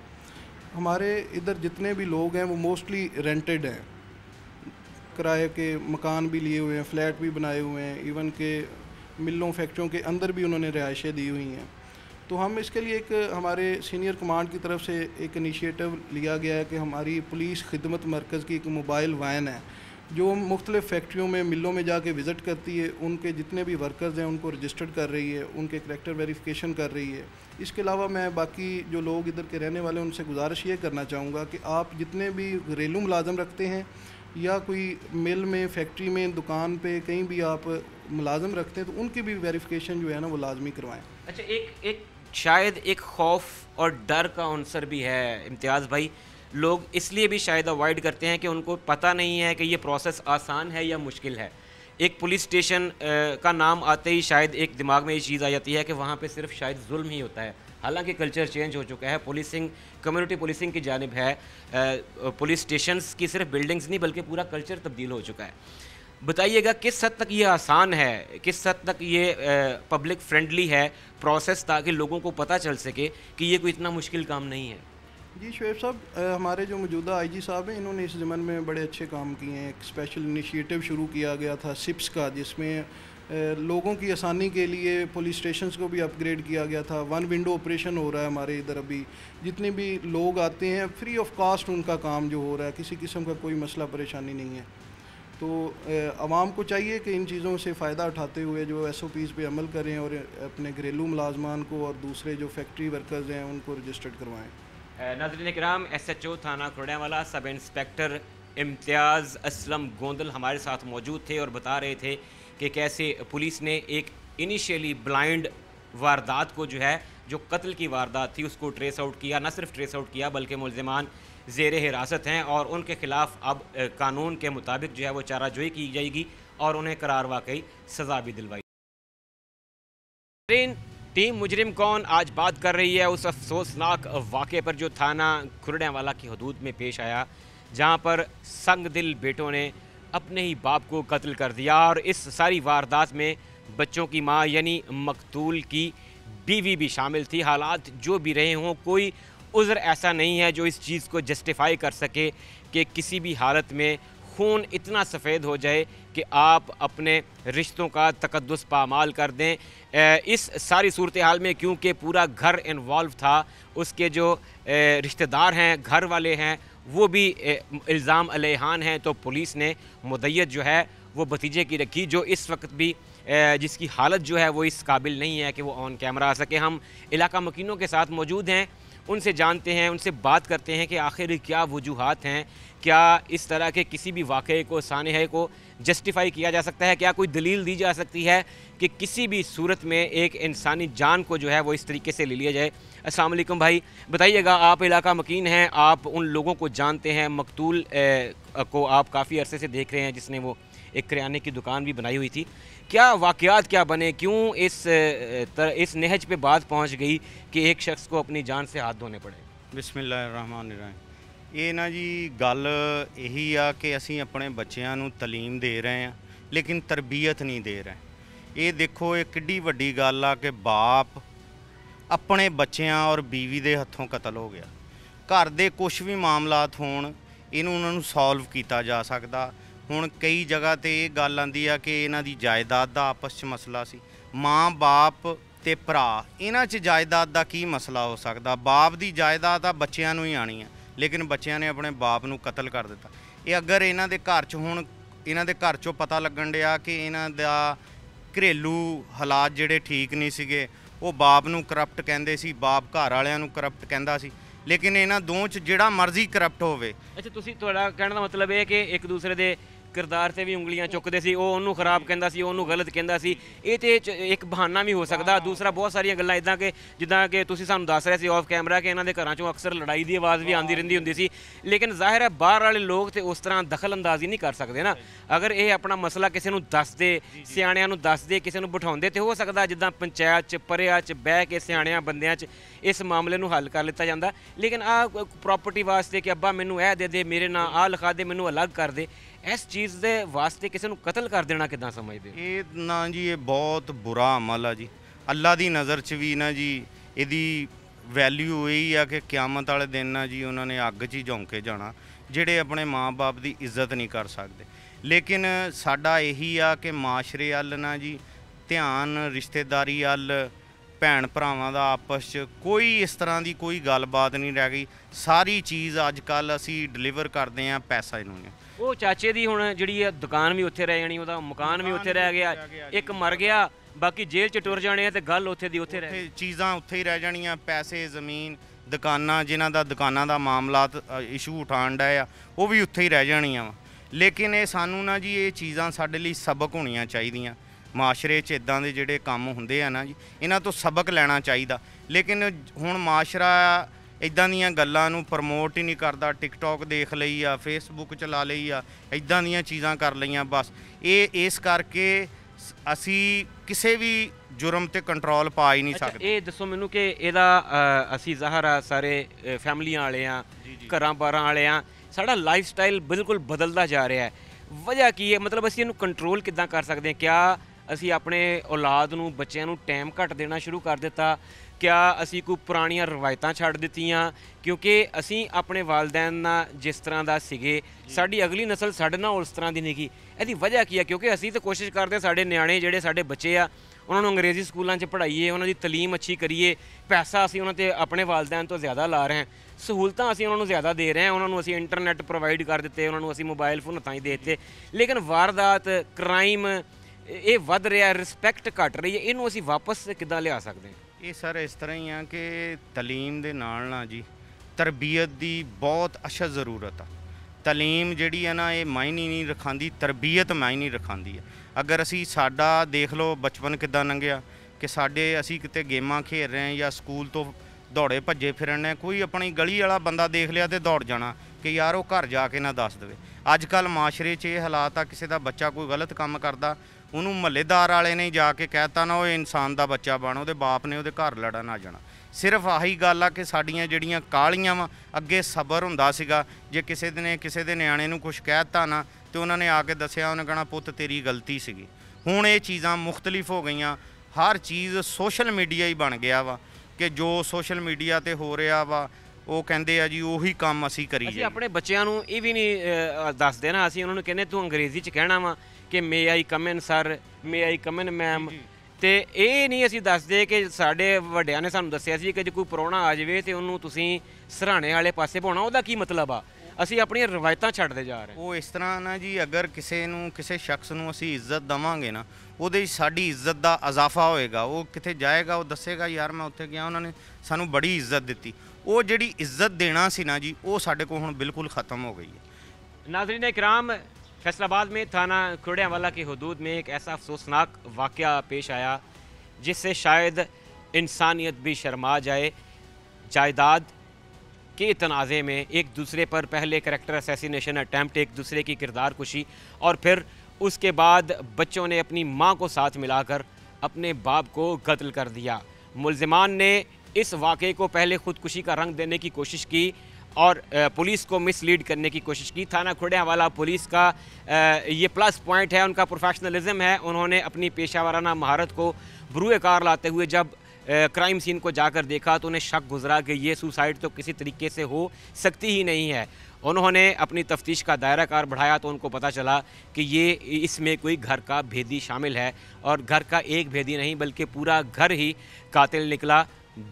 हमारे इधर जितने भी लोग हैं वो मोस्टली रेंटेड हैं, किराए के मकान भी लिए हुए हैं, फ्लैट भी बनाए हुए हैं, इवन के मिलों फैक्ट्रियों के अंदर भी उन्होंने रिहाइशें दी हुई हैं। तो हम इसके लिए एक हमारे सीनियर कमांड की तरफ से एक इनिशिएटिव लिया गया है कि हमारी पुलिस खिदमत मरकज़ की एक मोबाइल वैन है जो मुख्तलिफ़ फैक्ट्रियों में, मिलों में जाके विज़िट करती है, उनके जितने भी वर्कर्स हैं उनको रजिस्टर्ड कर रही है, उनके करैक्टर वेरिफिकेशन कर रही है। इसके अलावा मैं बाकी जो लोग इधर के रहने वाले हैं उनसे गुजारिश ये करना चाहूँगा कि आप जितने भी घरेलू मुलाजम रखते हैं या कोई मिल में, फैक्ट्री में, दुकान पे कहीं भी आप मुलाजम रखते हैं तो उनकी भी वेरिफिकेशन जो है ना वो लाजमी करवाएँ। अच्छा, एक शायद एक खौफ और डर का अंसर भी है इम्तियाज़ भाई। लोग इसलिए भी शायद अवॉइड करते हैं कि उनको पता नहीं है कि ये प्रोसेस आसान है या मुश्किल है। एक पुलिस स्टेशन का नाम आते ही शायद एक दिमाग में ये चीज़ आ जाती है कि वहाँ पे सिर्फ शायद जुल्म ही होता है। हालांकि कल्चर चेंज हो चुका है, पुलिसिंग, कम्युनिटी पुलिसिंग की जानिब है। पुलिस स्टेशंस की सिर्फ बिल्डिंग्स नहीं बल्कि पूरा कल्चर तब्दील हो चुका है। बताइएगा किस हद तक ये आसान है, किस हद तक ये पब्लिक फ्रेंडली है प्रोसेस, ताकि लोगों को पता चल सके कि ये कोई इतना मुश्किल काम नहीं है? जी शुएब साहब, हमारे जो मौजूदा IG साहब हैं इन्होंने इस ज़मन में बड़े अच्छे काम किए हैं। एक स्पेशल इनिशिएटिव शुरू किया गया था SIPS का, जिसमें लोगों की आसानी के लिए पुलिस स्टेशंस को भी अपग्रेड किया गया था। 1 विंडो ऑपरेशन हो रहा है हमारे इधर। अभी जितने भी लोग आते हैं फ्री ऑफ कास्ट उनका काम जो हो रहा है, किसी किस्म का कोई मसला परेशानी नहीं है। तो आवाम को चाहिए कि इन चीज़ों से फ़ायदा उठाते हुए जो SOPs पे अमल करें और अपने घरेलू मुलाजमान को और दूसरे जो फैक्ट्री वर्कर्स हैं उनको रजिस्टर्ड करवाएँ। नाज़रीन किराम, SHO थाना खुरड्यांवाला सब इंस्पेक्टर इम्तियाज़ असलम गोंदल हमारे साथ मौजूद थे और बता रहे थे कि कैसे पुलिस ने एक इनिशियली ब्लाइंड वारदात को जो है, जो कत्ल की वारदात थी, उसको ट्रेस आउट किया। न सिर्फ ट्रेस आउट किया बल्कि मुल्ज़िमान ज़ेर हिरासत हैं और उनके ख़िलाफ़ अब कानून के मुताबिक जो है वो चाराजोई की जाएगी और उन्हें करार वाकई सज़ा भी दिलवाई। टीम मुजरिम कौन आज बात कर रही है उस अफसोसनाक वाक़े पर जो थाना खुरड्यांवाला की हदूद में पेश आया, जहां पर संग दिल बेटों ने अपने ही बाप को कत्ल कर दिया और इस सारी वारदात में बच्चों की मां यानी मकतूल की बीवी भी शामिल थी। हालात जो भी रहे हों, कोई उज़्र ऐसा नहीं है जो इस चीज़ को जस्टिफाई कर सके कि किसी भी हालत में खून इतना सफ़ेद हो जाए कि आप अपने रिश्तों का तकद्दुस पामाल कर दें। इस सारी सूरत हाल में क्योंकि पूरा घर इन्वॉल्व था, उसके जो रिश्तेदार हैं, घर वाले हैं, वो भी इल्ज़ाम अलैहान हैं, तो पुलिस ने मुद्दत जो है वो भतीजे की रखी, जो इस वक्त भी जिसकी हालत जो है वो इस काबिल नहीं है कि वो ऑन कैमरा आ सके। हम इलाका मकीनों के साथ मौजूद हैं, उनसे जानते हैं, उनसे बात करते हैं कि आखिर क्या वजूहात हैं, क्या इस तरह के किसी भी वाक़े को, सानहे को जस्टिफाई किया जा सकता है? क्या कोई दलील दी जा सकती है कि किसी भी सूरत में एक इंसानी जान को जो है वो इस तरीके से ले लिया जाए? अस्सलाम वालेकुम भाई, बताइएगा, आप इलाका मकीन हैं, आप उन लोगों को जानते हैं, मकतूल को आप काफ़ी अरसे से देख रहे हैं जिसने वो एक किराने की दुकान भी बनाई हुई थी। क्या वाक़यात क्या बने, क्यों इस नहज पे बात पहुंच गई कि एक शख्स को अपनी जान से हाथ धोने पड़े? बिस्मिल्लाहिर्रहमानिर्रहीम। ये ना जी गल यही आ कि असी अपने बच्चों नूं तलीम दे रहे हैं लेकिन तरबीयत नहीं दे रहे। ये देखो ये किड्डी वड्डी गल आ कि बाप अपने बच्चों और बीवी के हत्थों कतल हो गया। घर दे कुछ भी मामलात होण इनू उन्हां नूं सॉल्व किया जा सकदा। हुण कई जगह ते ये गल आंदी आ कि इन्हां दी जायदाद दा आपस च मसला सी। माँ बाप ते भरा इन्हां च जायदाद दा की मसला हो सकदा? बाप दी जायदाद आ बच्चों नूं ही आनी है लेकिन बच्चों ने अपने बाप नूं कतल कर दिता। ये अगर इन्हां दे घर च हुण इन्हां दे घर चों पता लगन डिया कि इन्हां दा घरेलू हालात जिहड़े ठीक नहीं सीगे, वो बाप नूं करप्ट कहंदे सी, बाप घर वालियां नूं करप्ट कहंदा सी, लेकिन इन्हां दों च जिहड़ा मर्जी करप्ट होवे। अच्छा, तुसीं तुहाडा कहण दा मतलब है कि एक दूसरे दे किरदार से भी उंगलियां चुकते सी, ਉਹ ਉਹਨੂੰ ਖਰਾਬ ਕਹਿੰਦਾ ਸੀ, ਉਹਨੂੰ ਗਲਤ ਕਹਿੰਦਾ ਸੀ। ਇਹ ਤੇ ਇੱਕ ਬਹਾਨਾ ਵੀ ਹੋ ਸਕਦਾ। ਦੂਸਰਾ ਬਹੁਤ ਸਾਰੀਆਂ ਗੱਲਾਂ ਇਦਾਂ ਕਿ ਜਿੱਦਾਂ ਕਿ ਤੁਸੀਂ ਸਾਨੂੰ ਦੱਸ ਰਹੇ ਸੀ ਆਫ ਕੈਮਰਾ ਕਿ ਇਹਨਾਂ ਦੇ ਘਰਾਂ 'ਚੋਂ ਅਕਸਰ ਲੜਾਈ ਦੀ ਆਵਾਜ਼ ਵੀ ਆਉਂਦੀ ਰਹਿੰਦੀ ਹੁੰਦੀ ਸੀ, ਲੇਕਿਨ ਜ਼ਾਹਿਰ ਹੈ ਬਾਹਰ ਵਾਲੇ ਲੋਕ ਤੇ ਉਸ ਤਰ੍ਹਾਂ ਦਖਲ ਅੰਦਾਜ਼ੀ ਨਹੀਂ ਕਰ ਸਕਦੇ ਨਾ। ਅਗਰ ਇਹ ਆਪਣਾ ਮਸਲਾ ਕਿਸੇ ਨੂੰ ਦੱਸਦੇ, ਸਿਆਣਿਆਂ ਨੂੰ ਦੱਸਦੇ, ਕਿਸੇ ਨੂੰ ਬਿਠਾਉਂਦੇ ਤੇ ਹੋ ਸਕਦਾ ਜਿੱਦਾਂ ਪੰਚਾਇਤ 'ਚ ਪਰਿਆਂ 'ਚ ਬਹਿ ਕੇ ਸਿਆਣਿਆਂ ਬੰਦਿਆਂ 'ਚ ਇਸ ਮਾਮਲੇ ਨੂੰ ਹੱਲ ਕਰ ਲਿੱਤਾ ਜਾਂਦਾ। ਲੇਕਿਨ ਆ ਪ੍ਰਾਪਰਟੀ ਵਾਸਤੇ ਕਿ ਅੱਬਾ ਮੈਨੂੰ ਇਹ ਦੇ ਦੇ, ਮੇਰੇ ਨਾਂ ਆ ਲਿਖਾ ਦੇ, ਮੈਨੂੰ ਅਲੱਗ ਕਰ ਦੇ, इस चीज़ के वास्ते किसी को कतल कर देना कितना समझते? ये ना जी ये बहुत बुरा अमल है जी। अल्लाह की नज़र च भी ना जी इहदी वैल्यू यही है कि क्यामत वाले दिन ना जी उन्होंने अग च ही झोंके जाना जिहड़े अपने माँ बाप की इज्जत नहीं कर सकते। लेकिन साडा यही आ कि माशरे अल ना जी ध्यान, रिश्तेदारी अल, भैन भरावां दा आपस च कोई इस तरह की कोई गलबात नहीं रह गई। सारी चीज़ अजकल असी डिलीवर करते हैं पैसा नूं। ਉਹ ਚਾਚੇ ਦੀ ਹੁਣ ਜਿਹੜੀ ਹੈ ਦੁਕਾਨ ਵੀ ਉੱਥੇ ਰਹਿ ਜਾਣੀ, ਉਹਦਾ ਮਕਾਨ ਵੀ ਉੱਥੇ ਰਹਿ ਗਿਆ, ਇੱਕ ਮਰ ਗਿਆ, ਬਾਕੀ ਜੇਲ੍ਹ 'ਚ ਟੁਰ ਜਾਣੇ ਆ ਤੇ ਗੱਲ ਉੱਥੇ ਦੀ ਉੱਥੇ ਰਹਿ, ਚੀਜ਼ਾਂ ਉੱਥੇ ਹੀ ਰਹਿ ਜਾਣੀਆਂ। ਪੈਸੇ, ਜ਼ਮੀਨ, ਦੁਕਾਨਾਂ, ਜਿਨ੍ਹਾਂ ਦਾ ਦੁਕਾਨਾਂ ਦਾ ਮਾਮਲਾਤ ਇਸ਼ੂ ਉਠਾਉਣ ਡਿਆ ਆ, ਉਹ ਵੀ ਉੱਥੇ ਹੀ ਰਹਿ ਜਾਣੀਆਂ ਵਾ। ਲੇਕਿਨ ਇਹ ਸਾਨੂੰ ਨਾ ਜੀ ਇਹ ਚੀਜ਼ਾਂ ਸਾਡੇ ਲਈ ਸਬਕ ਹੋਣੀਆਂ ਚਾਹੀਦੀਆਂ। ਮਾਸ਼ਰੇ 'ਚ ਇੱਦਾਂ ਦੇ ਜਿਹੜੇ ਕੰਮ ਹੁੰਦੇ ਆ ਨਾ ਜੀ, ਇਹਨਾਂ ਤੋਂ ਸਬਕ ਲੈਣਾ ਚਾਹੀਦਾ। ਲੇਕਿਨ ਹੁਣ ਮਾਸ਼ਰਾ ਇੱਦਾਂ ਦੀਆਂ ਗੱਲਾਂ ਨੂੰ ਪ੍ਰਮੋਟ ਹੀ ਨਹੀਂ ਕਰਦਾ। ਟਿਕਟੋਕ ਦੇਖ ਲਈ ਆ, ਫੇਸਬੁੱਕ ਚਲਾ ਲਈ ਆ, ਇੱਦਾਂ ਦੀਆਂ ਚੀਜ਼ਾਂ ਕਰ ਲਈਆਂ ਬਸ। ਇਹ ਇਸ ਕਰਕੇ ਅਸੀਂ ਕਿਸੇ ਵੀ ਜੁਰਮ ਤੇ ਕੰਟਰੋਲ ਪਾ ਹੀ ਨਹੀਂ ਸਕਦੇ। ਇਹ ਦੱਸੋ ਮੈਨੂੰ ਕਿ ਇਹਦਾ ਅਸੀਂ ਜ਼ਾਹਰ ਸਾਰੇ ਫੈਮਲੀਆਂ ਵਾਲੇ ਆ, ਘਰਾਂ ਬਾਰਾਂ ਵਾਲੇ ਆ, ਸਾਡਾ ਲਾਈਫ ਸਟਾਈਲ ਬਿਲਕੁਲ ਬਦਲਦਾ ਜਾ ਰਿਹਾ ਹੈ। ਵਜ੍ਹਾ ਕੀ ਹੈ? ਮਤਲਬ ਅਸੀਂ ਇਹਨੂੰ ਕੰਟਰੋਲ ਕਿੱਦਾਂ ਕਰ ਸਕਦੇ ਹਾਂ? ਕਿਆ ਅਸੀਂ ਆਪਣੇ ਔਲਾਦ ਨੂੰ, ਬੱਚਿਆਂ ਨੂੰ ਟਾਈਮ ਘੱਟ ਦੇਣਾ ਸ਼ੁਰੂ ਕਰ ਦਿੱਤਾ? क्या असी कोई पुरानियां रवायतां छड्ड दित्तियां? क्योंकि असी अपने वालदैन नाल जिस तरह दा सीगे, साडी अगली नस्ल साडे नाल उस तरह दी नहीं गी। इहदी वजह की है? क्योंकि असी तो कोशिश करते साडे न्याणे जिहड़े साडे बच्चे आ उन्हां नूं अंग्रेजी स्कूलों च पढ़ाइए, उन्हां दी तलीम अच्छी करिए, पैसा असी उन्हां ते अपने वालदैन तो ज़्यादा ला रहे हैं, सहूलतां असी उन्हां नूं ज़्यादा दे रहे हैं, उन्हां नूं असी इंटरनेट प्रोवाइड कर दित्ते, उन्हां नूं असी मोबाइल फोन हत्थां 'च दे दित्ते, लेकिन वारदात, क्राइम ये वध रहा, रिस्पैक्ट घट रही है। इहनूं असी वापस किद्दां लिया सकदे हां? ਇਹ ਸਰ ਇਸ ਤਰ੍ਹਾਂ ਹੀ ਆ ਕਿ ਤਲੀਮ ਦੇ ਨਾਲ ਨਾ ਜੀ ਤਰਬੀਅਤ ਦੀ ਬਹੁਤ ਅਸ਼ਦ ਜ਼ਰੂਰਤ ਆ। ਤਲੀਮ ਜਿਹੜੀ ਹੈ ਨਾ ਇਹ ਮਾਇਨੇ ਨਹੀਂ ਰਖਾਉਂਦੀ, ਤਰਬੀਅਤ ਮਾਇਨੇ ਰਖਾਉਂਦੀ ਹੈ। ਅਗਰ ਅਸੀਂ ਸਾਡਾ ਦੇਖ ਲਓ ਬਚਪਨ ਕਿੱਦਾਂ ਲੰਘਿਆ ਕਿ ਅਸੀਂ ਕਿਤੇ ਗੇਮਾਂ ਖੇਡ ਰਹੇ ਹਾਂ ਜਾਂ ਸਕੂਲ ਤੋਂ ਦੌੜੇ ਭੱਜੇ ਫਿਰਨ ਨੇ, ਕੋਈ ਆਪਣੀ ਗਲੀ ਵਾਲਾ ਬੰਦਾ ਦੇਖ ਲਿਆ ਤੇ ਦੌੜ ਜਾਣਾ ਕਿ ਯਾਰ ਉਹ ਘਰ ਜਾ ਕੇ ਨਾ ਦੱਸ ਦੇਵੇ। ਅੱਜ ਕੱਲ੍ਹ ਮਾਸ਼ਰੇ 'ਚ ਇਹ ਹਾਲਾਤ ਆ, ਕਿਸੇ ਦਾ ਬੱਚਾ ਕੋਈ ਗਲਤ ਕੰਮ ਕਰਦਾ, ਉਹਨੂੰ ਮਹੱਲੇਦਾਰ ਵਾਲੇ ਨੇ ਜਾ ਕੇ ਕਹਿਤਾ ਨਾ ਉਹ ਇਨਸਾਨ ਦਾ ਬੱਚਾ ਬਣ, ਉਹਦੇ ਬਾਪ ਨੇ ਉਹਦੇ ਘਰ ਲੜਨ ਆ ਜਾਣਾ। ਸਿਰਫ ਆਹੀ ਗੱਲ ਆ ਕਿ ਸਾਡੀਆਂ ਜਿਹੜੀਆਂ ਕਾਹਲੀਆਂ ਵਾ, ਅੱਗੇ ਸਬਰ ਹੁੰਦਾ ਸੀਗਾ, ਜੇ ਕਿਸੇ ਨੇ ਕਿਸੇ ਦੇ ਨਿਆਣੇ ਨੂੰ ਕੁਛ ਕਹਿ ਦਿੱਤਾ ਨਾ ਤੇ ਉਹਨਾਂ ਨੇ ਆ ਕੇ ਦੱਸਿਆ, ਉਹਨੇ ਕਹਿਣਾ ਪੁੱਤ ਤੇਰੀ ਗਲਤੀ ਸੀਗੀ। ਹੁਣ ਇਹ ਚੀਜ਼ਾਂ ਮੁਖਤਲਿਫ ਹੋ ਗਈਆਂ, ਹਰ ਚੀਜ਼ ਸੋਸ਼ਲ ਮੀਡੀਆ ਹੀ ਬਣ ਗਿਆ ਵਾ ਕਿ ਜੋ ਸੋਸ਼ਲ ਮੀਡੀਆ ਤੇ ਹੋ ਰਿਹਾ ਵਾ ਉਹ ਕਹਿੰਦੇ ਆ ਜੀ ਉਹੀ ਕੰਮ ਅਸੀਂ ਕਰੀ ਜਾਈਏ। ਅਸੀਂ ਆਪਣੇ ਬੱਚਿਆਂ ਨੂੰ ਇਹ ਵੀ ਨਹੀਂ ਦੱਸਦੇ ਨਾ, ਅਸੀਂ ਉਹਨਾਂ ਨੂੰ ਕਹਿੰਦੇ ਤੂੰ ਅੰਗਰੇਜ਼ੀ 'ਚ ਕਹਿਣਾ ਵਾ ਕਿ ਮੇ ਆਈ ਕਮ ਇਨ ਸਰ, ਮੇ ਆਈ ਕਮ ਇਨ ਮੈਮ, ਤੇ ਇਹ ਨਹੀਂ ਅਸੀਂ ਦੱਸਦੇ ਕਿ ਸਾਡੇ ਵੱਡਿਆਂ ਨੇ ਸਾਨੂੰ ਦੱਸਿਆ ਸੀ ਕਿ ਜੇ ਕੋਈ ਪ੍ਰਾਹੁਣਾ ਆ ਜਾਵੇ ਤੇ ਉਹਨੂੰ ਤੁਸੀਂ ਸਰਾਣੇ ਵਾਲੇ ਪਾਸੇ ਪਾਉਣਾ, ਉਹਦਾ ਕੀ ਮਤਲਬ ਆ? ਅਸੀਂ ਆਪਣੀਆਂ ਰਵਾਇਤਾਂ ਛੱਡਦੇ ਜਾ ਰਹੇ। ਉਹ ਇਸ ਤਰ੍ਹਾਂ ਨਾ ਜੀ, ਅਗਰ ਕਿਸੇ ਸ਼ਖਸ ਨੂੰ ਅਸੀਂ ਇੱਜ਼ਤ ਦੇਵਾਂਗੇ ਨਾ, ਉਹਦੇ ਸਾਡੀ ਇੱਜ਼ਤ ਦਾ ਇਜ਼ਾਫਾ ਹੋਏਗਾ। ਉਹ ਕਿਤੇ ਜਾਏਗਾ, ਉਹ ਦੱਸੇਗਾ ਯਾਰ ਮੈਂ ਉੱਥੇ ਗਿਆ, ਉਹਨਾਂ ਨੇ ਸਾਨੂੰ ਬੜੀ ਇੱਜ਼ਤ ਦਿੱਤੀ। ਉਹ ਜਿਹੜੀ ਇੱਜ਼ਤ ਦੇਣਾ ਸੀ ਨਾ ਜੀ, ਉਹ ਸਾਡੇ ਕੋਲ ਹੁਣ ਬਿਲਕੁਲ ਖਤਮ ਹੋ ਗਈ ਹੈ। नाज़रीन इकराम, फैसलाबाद में थाना खुर्डियावाला की हदूद में एक ऐसा अफसोसनाक वाक़या पेश आया जिससे शायद इंसानियत भी शर्मा जाए। जायदाद के तनाज़े में एक दूसरे पर पहले करैक्टर असैसिनेशन अटैम्प्ट, एक दूसरे की किरदार कुशी, और फिर उसके बाद बच्चों ने अपनी मां को साथ मिलाकर अपने बाप को कत्ल कर दिया। मुल्ज़िमान ने इस वाक़े को पहले ख़ुदकुशी का रंग देने की कोशिश की और पुलिस को मिसलीड करने की कोशिश की। थाना खुर्डियावाला पुलिस का ये प्लस पॉइंट है, उनका प्रोफेशनलिज्म है। उन्होंने अपनी पेशा वाराना महारत को बरूए कार लाते हुए जब क्राइम सीन को जाकर देखा तो उन्हें शक गुजरा कि ये सुसाइड तो किसी तरीके से हो सकती ही नहीं है। उन्होंने अपनी तफ्तीश का दायरा कार बढ़ाया तो उनको पता चला कि ये इसमें कोई घर का भेदी शामिल है, और घर का एक भेदी नहीं बल्कि पूरा घर ही कातिल निकला।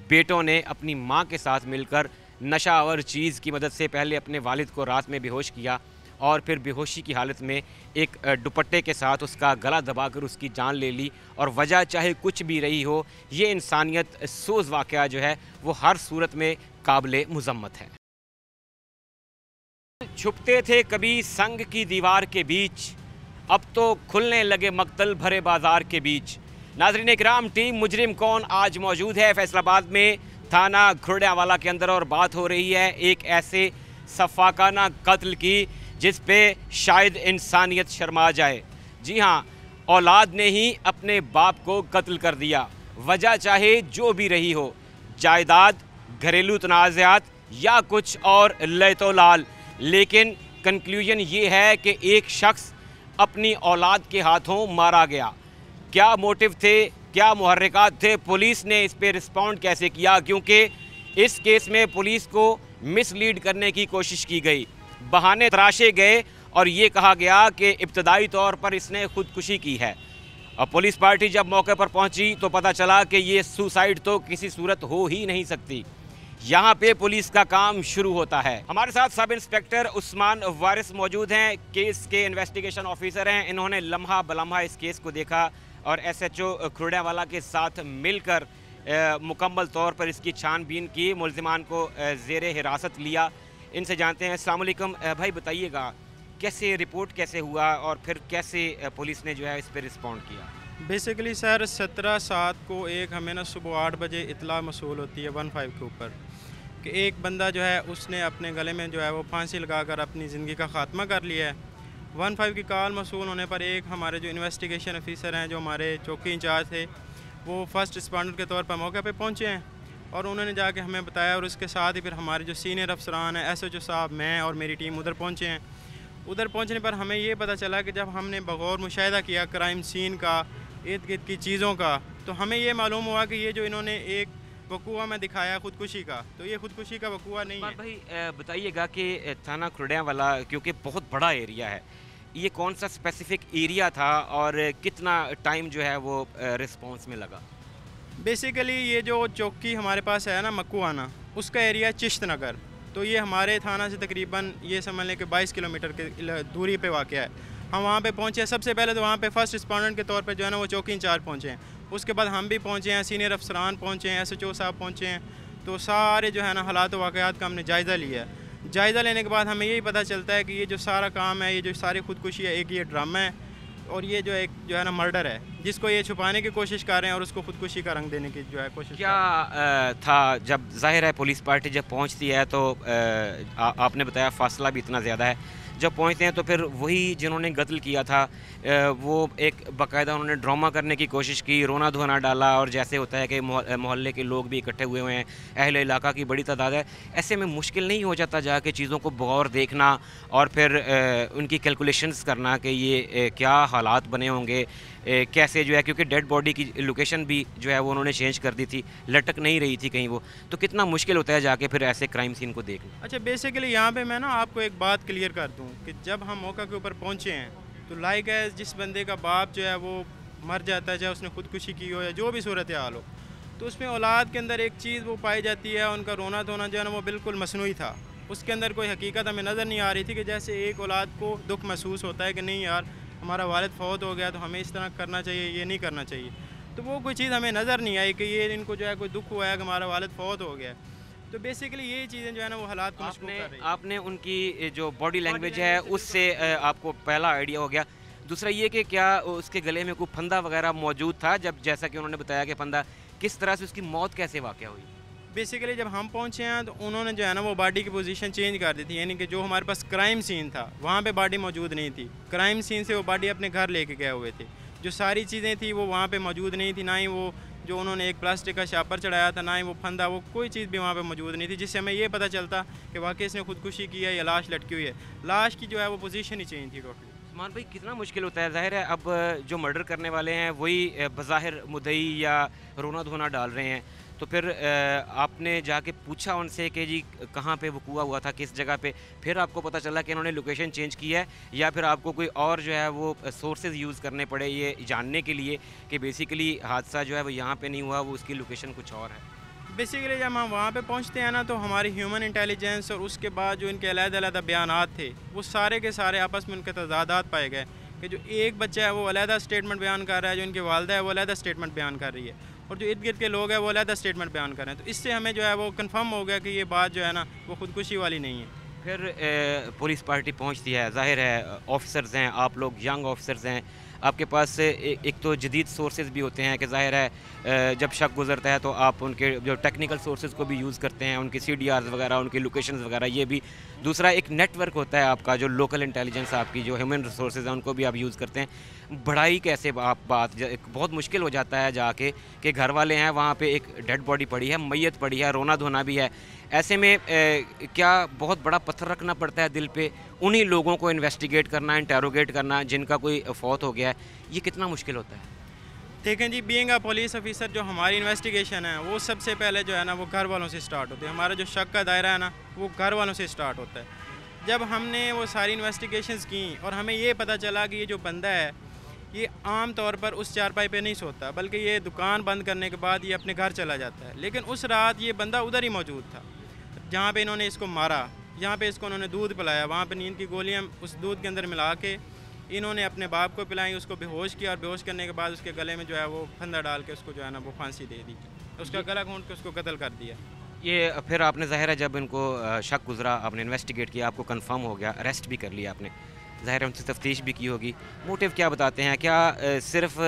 बेटों ने अपनी माँ के साथ मिलकर नशा आवर चीज़ की मदद से पहले अपने वालिद को रात में बेहोश किया और फिर बेहोशी की हालत में एक दुपट्टे के साथ उसका गला दबाकर उसकी जान ले ली। और वजह चाहे कुछ भी रही हो, ये इंसानियत सोज़ वाक़या जो है वो हर सूरत में काबिले मुज़म्मत है। छुपते थे कभी संग की दीवार के बीच, अब तो खुलने लगे मक्तल भरे बाजार के बीच। नाज़रीन इकराम, टीम मुजरिम कौन आज मौजूद है फैसलाबाद में थाना खुर्डियावाला के अंदर, और बात हो रही है एक ऐसे सफाकाना कत्ल की जिस पे शायद इंसानियत शर्मा जाए। जी हाँ, औलाद ने ही अपने बाप को कत्ल कर दिया। वजह चाहे जो भी रही हो, जायदाद, घरेलू तनाज़ात या कुछ और लैतोलाल, लेकिन कंक्लूजन ये है कि एक शख्स अपनी औलाद के हाथों मारा गया। क्या मोटिव थे, क्या मुहर्रिकात थे, पुलिस ने इस पे रिस्पॉन्ड कैसे किया? क्योंकि इस केस में पुलिस को मिसलीड करने की कोशिश की गई, बहाने तराशे गए और ये कहा गया कि इब्तदाई तौर पर इसने खुदकुशी की है। और पुलिस पार्टी जब मौके पर पहुंची तो पता चला कि ये सुसाइड तो किसी सूरत हो ही नहीं सकती। यहाँ पे पुलिस का काम शुरू होता है। हमारे साथ सब इंस्पेक्टर उस्मान वारिस मौजूद हैं, केस के इन्वेस्टिगेशन ऑफिसर हैं। इन्होंने लम्हा बलम्हा इस केस को देखा और SHO खुर्डियावाला के साथ मिलकर मुकम्मल तौर पर इसकी छानबीन की, मुल्ज़िमान को ज़ेरे हिरासत लिया। इनसे जानते हैं। अस्सलाम वालेकुम भाई, बताइएगा कैसे रिपोर्ट कैसे हुआ और फिर कैसे पुलिस ने जो है इस पर रिस्पॉन्ड किया? बेसिकली सर 17/7 को एक हमें ना सुबह 8 बजे इतला मसूल होती है 15 के ऊपर कि एक बंदा जो है उसने अपने गले में जो है वो फांसी लगाकर अपनी ज़िंदगी का ख़ात्मा कर लिया है। 15 की कॉल मसूल होने पर एक हमारे जो इन्वेस्टिगेशन ऑफिसर हैं, जो हमारे चौकी इंचार्ज थे, वो फर्स्ट रिस्पॉन्डर के तौर पर मौके पे पहुंचे हैं और उन्होंने जाके हमें बताया। और उसके साथ ही फिर हमारे जो सीनियर अफसरान हैं, SHO साहब, मैं और मेरी टीम उधर पहुंचे हैं। उधर पहुंचने पर हमें ये पता चला कि जब हमने बगौर मुशाहिदा किया क्राइम सीन का, इर्द गिर्द की चीज़ों का, तो हमें ये मालूम हुआ कि ये जो इन्होंने एक वकूआ में दिखाया खुदकुशी का, तो ये खुदकुशी का वकूआ नहीं है। भाई बताइएगा कि थाना खुर्डियावाला क्योंकि बहुत बड़ा एरिया है, ये कौन सा स्पेसिफिक एरिया था और कितना टाइम जो है वो रिस्पॉन्स में लगा? बेसिकली ये जो चौकी हमारे पास है ना मक्कुआना, उसका एरिया चिश्त नगर, तो ये हमारे थाना से तकरीबन ये समझ लें कि 22 किलोमीटर के दूरी पे वाक़या है। हम वहाँ पे पहुँचे। सबसे पहले तो वहाँ पे फर्स्ट रिस्पॉन्डेंट के तौर पे जो है ना वो चौकी इंचार्ज पहुँचे हैं। उसके बाद हम भी पहुँचे हैं, सीनियर अफसरान पहुँचे हैं, SHO साहब पहुँचे हैं। तो सारे जो है ना हालात वाक़यात का हमने जायज़ा लिया है। जायज़ा लेने के बाद हमें यही पता चलता है कि ये जो सारा काम है, ये जो सारी खुदकुशी है, एक ये ड्रामा है और ये जो एक जो है ना मर्डर है, जिसको ये छुपाने की कोशिश कर रहे हैं और उसको खुदकुशी का रंग देने की जो है कोशिश। क्या था जब जाहिर है पुलिस पार्टी जब पहुंचती है तो आपने बताया फासला भी इतना ज़्यादा है, जब पहुंचते हैं तो फिर वही जिन्होंने कत्ल किया था वो एक बाकायदा उन्होंने ड्रामा करने की कोशिश की, रोना धोना डाला, और जैसे होता है कि मोहल्ले के लोग भी इकट्ठे हुए हैं, अहले इलाका की बड़ी तादाद है, ऐसे में मुश्किल नहीं हो जाता जाके चीज़ों को बगौर देखना और फिर उनकी कैलकुलेशंस करना कि ये क्या हालात बने होंगे, कैसे जो है, क्योंकि डेड बॉडी की लोकेशन भी जो है वो उन्होंने चेंज कर दी थी, लटक नहीं रही थी कहीं वो, तो कितना मुश्किल होता है जाके फिर ऐसे क्राइम सीन को देखना। अच्छा, बेसिकली यहाँ पे मैं ना आपको एक बात क्लियर कर दूँ कि जब हम मौका के ऊपर पहुँचे हैं तो लाइक है जिस बंदे का बाप जो है वो मर जाता है, चाहे उसने खुदकुशी की हो या जो भी सूरत हाल हो, तो उसमें औलाद के अंदर एक चीज़ वो पाई जाती है, उनका रोना धोना जो है ना वो बिल्कुल मसनूई था। उसके अंदर कोई हकीकत हमें नज़र नहीं आ रही थी कि जैसे एक औलाद को दुख महसूस होता है कि नहीं यार हमारा वालिद फौत हो गया तो हमें इस तरह करना चाहिए, ये नहीं करना चाहिए, तो वो कोई चीज़ हमें नज़र नहीं आई कि ये इनको जो है कोई दुख हुआ है कि हमारा वालिद फौत हो गया। तो बेसिकली ये चीज़ें जो है ना वो हालात को मशकूक कर रही है। आपने उनकी जो बॉडी लैंग्वेज है उससे आपको पहला आइडिया हो गया। दूसरा ये कि क्या उसके गले में कोई फंदा वगैरह मौजूद था, जब जैसा कि उन्होंने बताया कि फंदा, किस तरह से उसकी मौत कैसे वाक़या हुई? बेसिकली जब हम पहुंचे हैं तो उन्होंने जो है ना वो बॉडी की पोजीशन चेंज कर दी थी, यानी कि जो हमारे पास क्राइम सीन था वहाँ पे बॉडी मौजूद नहीं थी। क्राइम सीन से वो बॉडी अपने घर लेके गए हुए थे। जो सारी चीज़ें थी वो वहाँ पे मौजूद नहीं थी, ना ही वो जो उन्होंने एक प्लास्टिक का शापर चढ़ाया था, ना ही वो फंदा, वो कोई चीज़ भी वहाँ पे मौजूद नहीं थी जिससे हमें ये पता चलता कि वाकई इसने खुदकुशी की है या लाश लटकी हुई है। लाश की जो है वो पोजीशन ही चेंज थी टोटली। उस्मान भाई, कितना मुश्किल होता है, ज़ाहिर है अब जो मर्डर करने वाले हैं वही बज़ाहिर मुद्दई या रोना धोना डाल रहे हैं, तो फिर आपने जाके पूछा उनसे कि जी कहाँ पे वक़ूआ हुआ था, किस जगह पे? फिर आपको पता चला कि इन्होंने लोकेशन चेंज की है, या फिर आपको कोई और जो है वो सोर्सेज यूज़ करने पड़े ये जानने के लिए कि बेसिकली हादसा जो है वो यहाँ पे नहीं हुआ, वो उसकी लोकेशन कुछ और है? बेसिकली जब हम वहाँ पे पहुँचते हैं ना तो हमारी ह्यूमन इंटेलिजेंस और उसके बाद जो इनके अलग-अलग बयानात थे वो सारे के सारे आपस में उनके तज़ादात पाए गए कि जो एक बच्चा है वो अलग स्टेटमेंट बयान कर रहा है, जो इनकी वालदा है वो अलग स्टेटमेंट बयान कर रही है, और जो इर्द गिर्द के लोग हैं वो अलग स्टेटमेंट बयान कर रहे हैं। तो इससे हमें जो है वो कंफर्म हो गया कि ये बात जो है ना वो खुदकुशी वाली नहीं है। फिर पुलिस पार्टी पहुंचती है, ज़ाहिर है ऑफिसर्स हैं, आप लोग यंग ऑफिसर्स हैं, आपके पास एक तो जदीद सोर्सेज भी होते हैं कि ज़ाहिर है जब शक गुजरता है तो आप उनके जो टेक्निकल सोर्सेज को भी यूज़ करते हैं, उनकी CDRs वगैरह, उनकी लोकेशंस वगैरह, ये भी। दूसरा एक नेटवर्क होता है आपका, जो लोकल इंटेलिजेंस, आपकी जो ह्यूमन रिसोर्सेज हैं उनको भी आप यूज़ करते हैं। बढ़ाई कैसे आप बहुत मुश्किल हो जाता है जाके कि घर वाले हैं, वहाँ पे एक डेड बॉडी पड़ी है, मैयत पड़ी है, रोना धोना भी है। ऐसे में क्या बहुत बड़ा पत्थर रखना पड़ता है दिल पे, उन्हीं लोगों को इन्वेस्टिगेट करना, इंटेरोगेट करना जिनका कोई फौत हो गया है, ये कितना मुश्किल होता है? देखें जी, बीइंग अ पुलिस ऑफिसर जो हमारी इन्वेस्टिगेशन है वो सबसे पहले जो है ना वो घर वालों से स्टार्ट होती है। हमारा जो शक का दायरा है ना वो घर वालों से स्टार्ट होता है। जब हमने वो सारी इन्वेस्टिगेशंस की और हमें ये पता चला कि ये जो बंदा है ये आम तौर पर उस चारपाई पे नहीं सोता, बल्कि ये दुकान बंद करने के बाद ये अपने घर चला जाता है। लेकिन उस रात ये बंदा उधर ही मौजूद था जहाँ पे इन्होंने इसको मारा, जहाँ पे इसको उन्होंने दूध पिलाया, वहाँ पे नींद की गोलियाँ उस दूध के अंदर मिला के इन्होंने अपने बाप को पिलाई, उसको बेहोश किया, और बेहोश करने के बाद उसके गले में जो है वो फंदा डाल के उसको जो है ना वो फांसी दे दी, उसका गला घोंट के उसको कत्ल कर दिया। ये फिर आपने ज़ाहिर है जब इनको शक गुजरा, आपने इन्वेस्टिगेट किया, आपको कंफर्म हो गया, अरेस्ट भी कर लिया आपने, ज़ाहिर है उनसे तफ्तीश भी की होगी। मोटिव क्या बताते हैं? क्या सिर्फ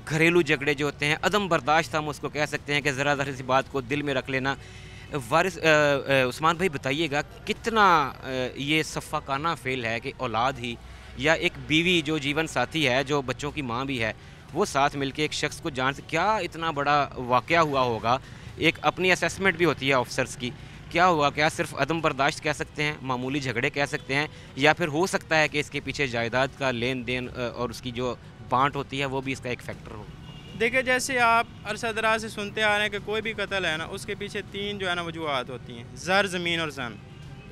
घरेलू झगड़े जो होते हैं, अदम बर्दाश्त हम उसको कह सकते हैं कि ज़रा ज़रा सी बात को दिल में रख लेना? वारिस उस्मान भाई बताइएगा, कितना ये सफ़ाकाना फ़ेल है कि औलाद ही या एक बीवी जो जीवन साथी है, जो बच्चों की माँ भी है, वो साथ मिलके एक शख्स को जान से, क्या इतना बड़ा वाक़या हुआ होगा? एक अपनी असेसमेंट भी होती है ऑफिसर्स की, क्या हुआ? क्या सिर्फ अदम बर्दाश्त कह सकते हैं, मामूली झगड़े कह सकते हैं, या फिर हो सकता है कि इसके पीछे जायदाद का लेन देन और उसकी जो बांट होती है वो भी इसका एक फैक्टर हो? देखिए, जैसे आप अरसा दराज से सुनते आ रहे हैं कि कोई भी कत्ल है ना उसके पीछे तीन जो है ना वजूहात होती हैं, ज़र, ज़मीन और जन।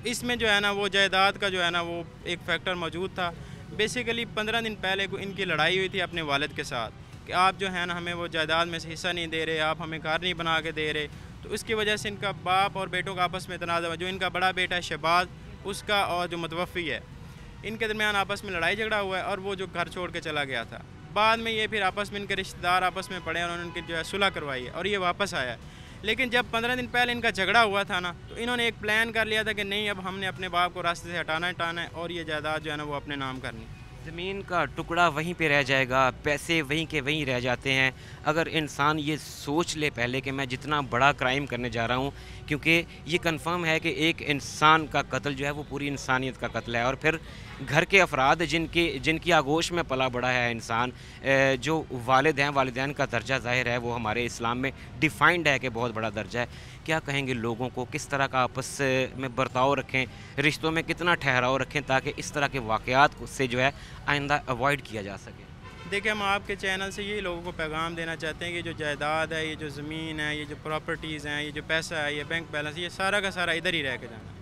इसमें जो है ना वो जायदाद का जो है ना वो एक फैक्टर मौजूद था। बेसिकली 15 दिन पहले को इनकी लड़ाई हुई थी अपने वालिद के साथ कि आप जो है ना हमें वो जायदाद में से हिस्सा नहीं दे रहे, आप हमें घर नहीं बना के दे रहे। तो उसकी वजह से इनका बाप और बेटों का आपस में तनाज़ा, जो इनका बड़ा बेटा है शहबाज, उसका और जो मुतवफ़ी है, इनके दरमियान आपस में लड़ाई झगड़ा हुआ है और वो जो घर छोड़ के चला गया था। बाद में ये फिर आपस में इनके रिश्तेदार आपस में पड़े और उन्होंने उनकी जो है सुलह करवाई है और ये वापस आया है। लेकिन जब 15 दिन पहले इनका झगड़ा हुआ था ना, तो इन्होंने एक प्लान कर लिया था कि नहीं, अब हमने अपने बाप को रास्ते से हटाना है और ये जायदाद जो है ना वो अपने नाम करनी। ज़मीन का टुकड़ा वहीं पे रह जाएगा, पैसे वहीं के वहीं रह जाते हैं। अगर इंसान ये सोच ले पहले कि मैं जितना बड़ा क्राइम करने जा रहा हूँ, क्योंकि ये कंफर्म है कि एक इंसान का कत्ल जो है वो पूरी इंसानियत का कत्ल है, और फिर घर के अफराद जिनकी आगोश में पला बड़ा है इंसान, जो वालिद हैं, वालिदैन का दर्जा ज़ाहिर है वो हमारे इस्लाम में डिफ़ाइंड है कि बहुत बड़ा दर्जा है। क्या कहेंगे लोगों को, किस तरह का आपस में बर्ताव रखें, रिश्तों में कितना ठहराव रखें ताकि इस तरह के वाक़यात से जो है आइंदा अवॉइड किया जा सके? देखिए, हम आपके चैनल से ये लोगों को पैगाम देना चाहते हैं कि जो जायदाद है, ये जो ज़मीन है, ये जो प्रॉपर्टीज़ हैं, ये जो पैसा है, ये बैंक बैलेंस, ये सारा का सारा इधर ही रह के जाना।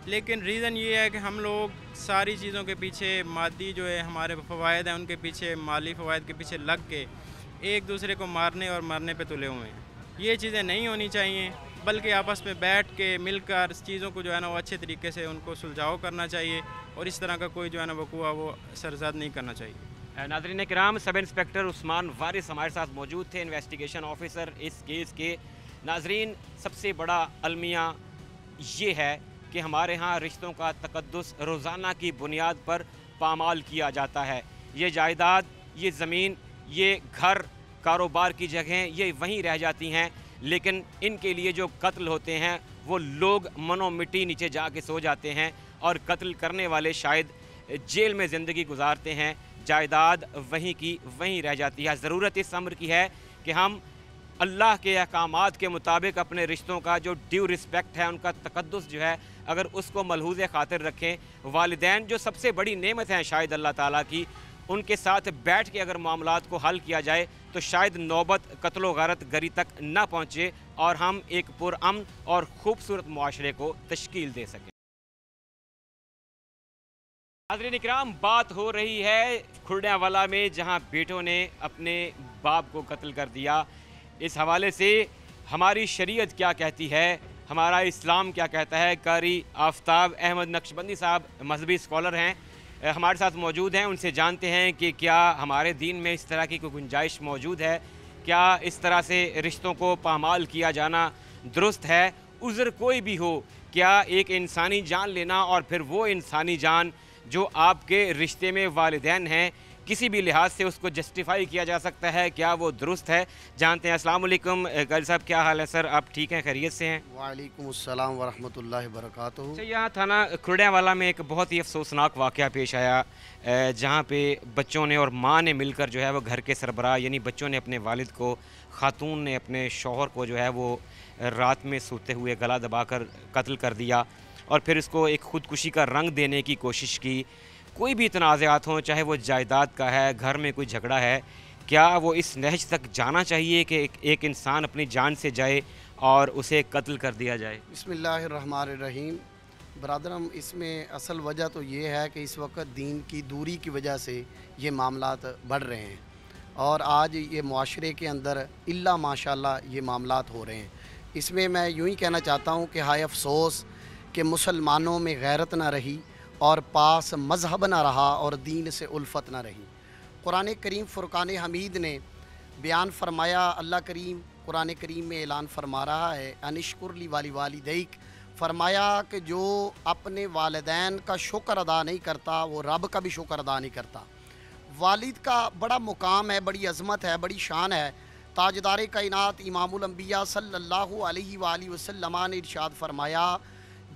लेकिन रीज़न ये है कि हम लोग सारी चीज़ों के पीछे मादी जो है हमारे फ़वायद हैं, उनके पीछे, माली फ़वायद के पीछे लग के एक दूसरे को मारने और मरने पे तुले हुए हैं। ये चीज़ें नहीं होनी चाहिए, बल्कि आपस में बैठ के मिलकर इस चीज़ों को जो है ना वो अच्छे तरीके से उनको सुलझाव करना चाहिए और इस तरह का कोई जो है ना वक़ूआ वो सरज़द नहीं करना चाहिए। नाज़रीन किराम, सब इंस्पेक्टर उस्मान वारिस हमारे साथ मौजूद थे, इन्वेस्टिगेशन ऑफिसर इस केस के। नाजरीन, सबसे बड़ा अलमिया ये है कि हमारे यहाँ रिश्तों का तकद्दुस रोज़ाना की बुनियाद पर पामाल किया जाता है। ये जायदाद, ये ज़मीन, ये घर, कारोबार की जगहें ये वहीं रह जाती हैं, लेकिन इनके लिए जो कत्ल होते हैं वो लोग मनो मिट्टी नीचे जाके सो जाते हैं और कत्ल करने वाले शायद जेल में ज़िंदगी गुजारते हैं। जायदाद वहीं की वहीं रह जाती है। ज़रूरत इस अम्र की है कि हम अल्लाह के अहकामात के मुताबिक अपने रिश्तों का जो ड्यू रिस्पेक्ट है, उनका तकद्दुस जो है, अगर उसको मलहूज़ खातिर रखें। वालिदैन जो सबसे बड़ी नेमत हैं शायद अल्लाह ताला की, उनके साथ बैठ के अगर मामलात को हल किया जाए तो शायद नौबत कत्लो गारत गरी तक ना पहुँचे और हम एक पुरअमन और ख़ूबसूरत मुआशरे को तश्कील दे सकें। नाज़रीन इकराम, बात हो रही है खुर्डियावाला में, जहाँ बेटों ने अपने बाप को कत्ल कर दिया। इस हवाले से हमारी शरीयत क्या कहती है, हमारा इस्लाम क्या कहता है। कारी आफ्ताब अहमद नक्शबंदी साहब मजहबी स्कॉलर हैं, हमारे साथ मौजूद हैं। उनसे जानते हैं कि क्या हमारे दीन में इस तरह की कोई गुंजाइश मौजूद है, क्या इस तरह से रिश्तों को पामाल किया जाना दुरुस्त है। उज़्र कोई भी हो, क्या एक इंसानी जान लेना और फिर वो इंसानी जान जो आपके रिश्ते में वालिदैन हैं, किसी भी लिहाज से उसको जस्टिफाई किया जा सकता है, क्या वो दुरुस्त है? जानते हैं। अस्सलाम वालेकुम कारी साहब, क्या हाल है सर? आप ठीक हैं, खैरियत से हैं? वालेकुम अस्सलाम वरहमतुल्लाहि वबरकातुहू। अच्छा, यहाँ थाना खुर्डियावाला में एक बहुत ही अफसोसनाक वाक़या पेश आया, जहाँ पे बच्चों ने और माँ ने मिलकर जो है वो घर के सरबराह, यानी बच्चों ने अपने वालिद को, ख़ातून ने अपने शौहर को जो है वो रात में सोते हुए गला दबाकर कत्ल कर दिया और फिर इसको एक ख़ुदकुशी का रंग देने की कोशिश की। कोई भी तनाज़ात हों, चाहे वो जायदाद का है, घर में कोई झगड़ा है, क्या वो इस नहज तक जाना चाहिए कि एक इंसान अपनी जान से जाए और उसे कत्ल कर दिया जाए? बिस्मिल्लाहिर्रहमानिर्रहीम। बरादरम, इसमें असल वजह तो ये है कि इस वक्त दीन की दूरी की वजह से ये मामलात बढ़ रहे हैं और आज ये मुआशरे के अंदर इल्ला माशाल्लाह ये मामलात हो रहे हैं। इसमें मैं यूँ ही कहना चाहता हूँ कि हाय अफसोस कि मुसलमानों में गैरत ना रही और पास मज़हब ना रहा और दीन से उल्फत ना रही। कुरान करीम फ़ुरक़ान हमीद ने बयान फरमाया, अल्लाह करीम कुरान करीम में ऐलान फरमा रहा है, अनिश्कुरली वाली वालिदैक, फरमाया कि जो अपने वालिदैन का शुक्र अदा नहीं करता वो रब का भी शुक्र अदा नहीं करता। वालिद का बड़ा मुकाम है, बड़ी अज़मत है, बड़ी शान है। ताजदार कायनात इमामुल अंबिया सल्लल्लाहु अलैहि वसल्लम ने इरशाद फरमाया,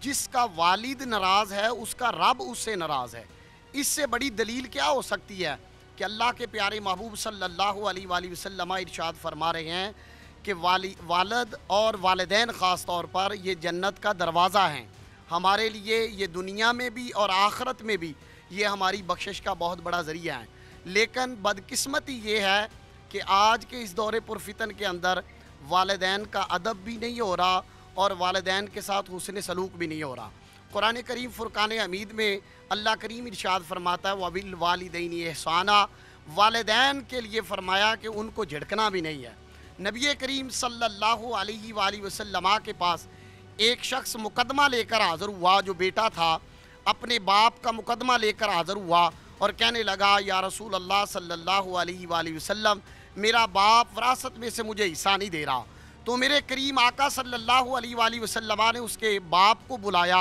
जिसका वालिद नाराज़ है उसका रब उससे नाराज़ है। इससे बड़ी दलील क्या हो सकती है कि अल्लाह के प्यारे महबूब सल्लल्लाहु अलैहि वसल्लम इरशाद फरमा रहे हैं कि वालिद और वालिदैन ख़ास तौर पर ये जन्नत का दरवाज़ा हैं हमारे लिए। ये दुनिया में भी और आखिरत में भी ये हमारी बख्शिश का बहुत बड़ा ज़रिया है। लेकिन बदकिस्मती ये है कि आज के इस दौरे पुरफितन के अंदर वालिदैन का अदब भी नहीं हो रहा और वालिदैन के साथ हुस्न सलूक भी नहीं हो रहा। कुरान करीम फ़ुरक़ान हमीद में अल्लाह करीम इरशाद फरमाता है, वबिल वालिदैनि एहसाना, वालिदैन के लिए फ़रमाया कि उनको झिड़कना भी नहीं है। नबी करीम सल्लल्लाहु अलैहि वसल्लम के पास एक शख्स मुकदमा लेकर हाज़िर हुआ, जो बेटा था, अपने बाप का मुकदमा लेकर हाज़िर हुआ और कहने लगा, या रसूल अल्लाह सल्लल्लाहु अलैहि वसल्लम, मेरा बाप विरासत में से मुझे हिस्सा नहीं दे रहा। तो मेरे करीम आका सल्लल्लाहु अलैहि वसल्लम ने उसके बाप को बुलाया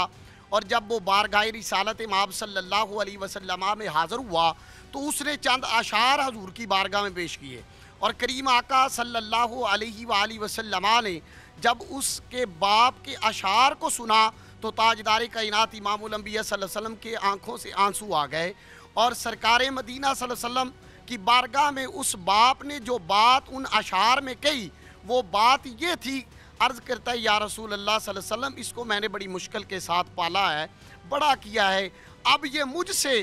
और जब वो बारगाह रिसालत माब सल्लल्लाहु अलैहि वसल्लम में हाज़िर हुआ तो उसने चंद अशार हजूर की बारगाह में पेश किए और करीम आका सल्लल्लाहु अलैहि वसल्लम ने जब उसके बाप के अशार को सुना तो ताजदार कायनात इमामुल अंबिया सल्लल्लाहु अलैहि वसल्लम के आँखों से आंसू आ गए और सरकार मदीना सल्लल्लाहु अलैहि वसल्लम की बारगाह में उस बाप ने जो बात उन अशार में कही वो बात ये थी, अर्ज़ करता है, या रसूल अल्लाह सल्लल्लाहु अलैहि वसल्लम, इसको मैंने बड़ी मुश्किल के साथ पाला है, बड़ा किया है, अब ये मुझसे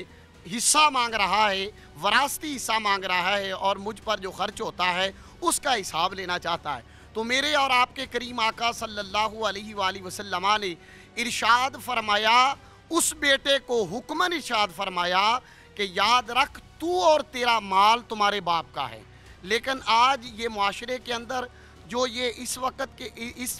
हिस्सा मांग रहा है, वरासती हिस्सा मांग रहा है और मुझ पर जो खर्च होता है उसका हिसाब लेना चाहता है। तो मेरे और आपके करीम आका सल्लल्लाहु अलैहि वसल्लम ने इरशाद फरमाया, उस बेटे को हुक्मन इरशाद फरमाया कि याद रख, तू और तेरा माल तुम्हारे बाप का है। लेकिन आज ये मुआशरे के अंदर जो ये इस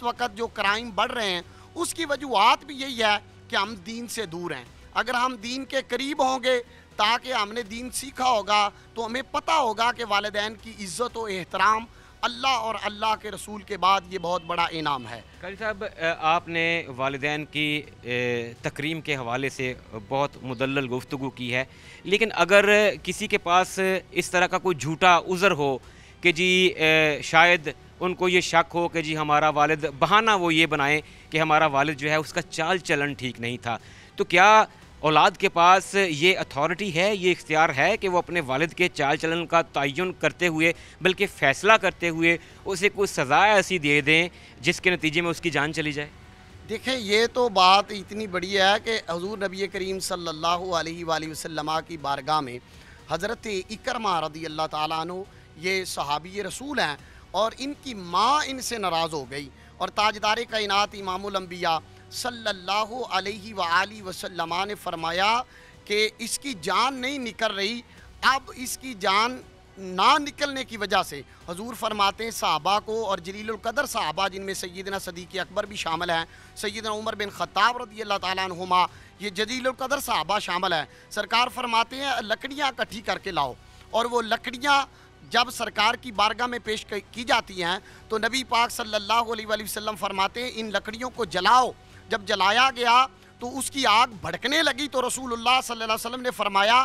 वक्त जो क्राइम बढ़ रहे हैं उसकी वजूहात भी यही है कि हम दीन से दूर हैं। अगर हम दीन के करीब होंगे, ताकि हमने दीन सीखा होगा, तो हमें पता होगा कि वालिदैन की इज़्ज़त व एहतराम अल्लाह और अल्लाह के रसूल के बाद ये बहुत बड़ा इनाम है। कारी साहब, आपने वालिदैन की तकरीम के हवाले से बहुत मुदल्लल गुफ्तगू की है, लेकिन अगर किसी के पास इस तरह का कोई झूठा उज़र हो कि जी शायद उनको ये शक हो कि जी हमारा वालिद, बहाना वो ये बनाएं कि हमारा वालिद जो है उसका चाल चलन ठीक नहीं था, तो क्या औलाद के पास ये अथॉरिटी है, ये इख्तियार है कि वो अपने वालिद के चाल चलन का तयन करते हुए, बल्कि फ़ैसला करते हुए उसे कोई सज़ा ऐसी दे दें जिसके नतीजे में उसकी जान चली जाए? देखें, ये तो बात इतनी बड़ी है कि हुज़ूर नबी करीम सल्लल्लाहु अलैहि वसल्लम की बारगाह में हज़रत इकरमा रज़ी अल्लाह ताला अन्हु, ये सहाबी रसूल हैं, और इनकी माँ इनसे नाराज़ हो गई और ताजदार कायनात इमामुल अंबिया सल्लल्लाहु अलैहि वसल्लम ने फरमाया कि इसकी जान नहीं निकल रही। अब इसकी जान ना निकलने की वजह से हजूर फरमाते हैं सहाबा को, और जलीलुल कदर सहाबा जिनमें सैयदना सदीक़ अकबर भी शामिल हैं, सैयदना उमर बिन ख़त्ताब रज़ी अल्लाह ताला अन्हुमा, ये जलीलुल कदर सहाबा शामिल हैं। सरकार फरमाते हैं लकड़ियाँ इकट्ठी करके लाओ, और वो लकड़ियाँ जब सरकार की बारगाह में पेश की जाती हैं तो नबी पाक सल्लल्लाहु अलैहि वसल्लम फरमाते हैं इन लकड़ियों को जलाओ। जब जलाया गया तो उसकी आग भड़कने लगी, तो रसूलुल्लाह सल्लल्लाहु अलैहि वसल्लम ने फरमाया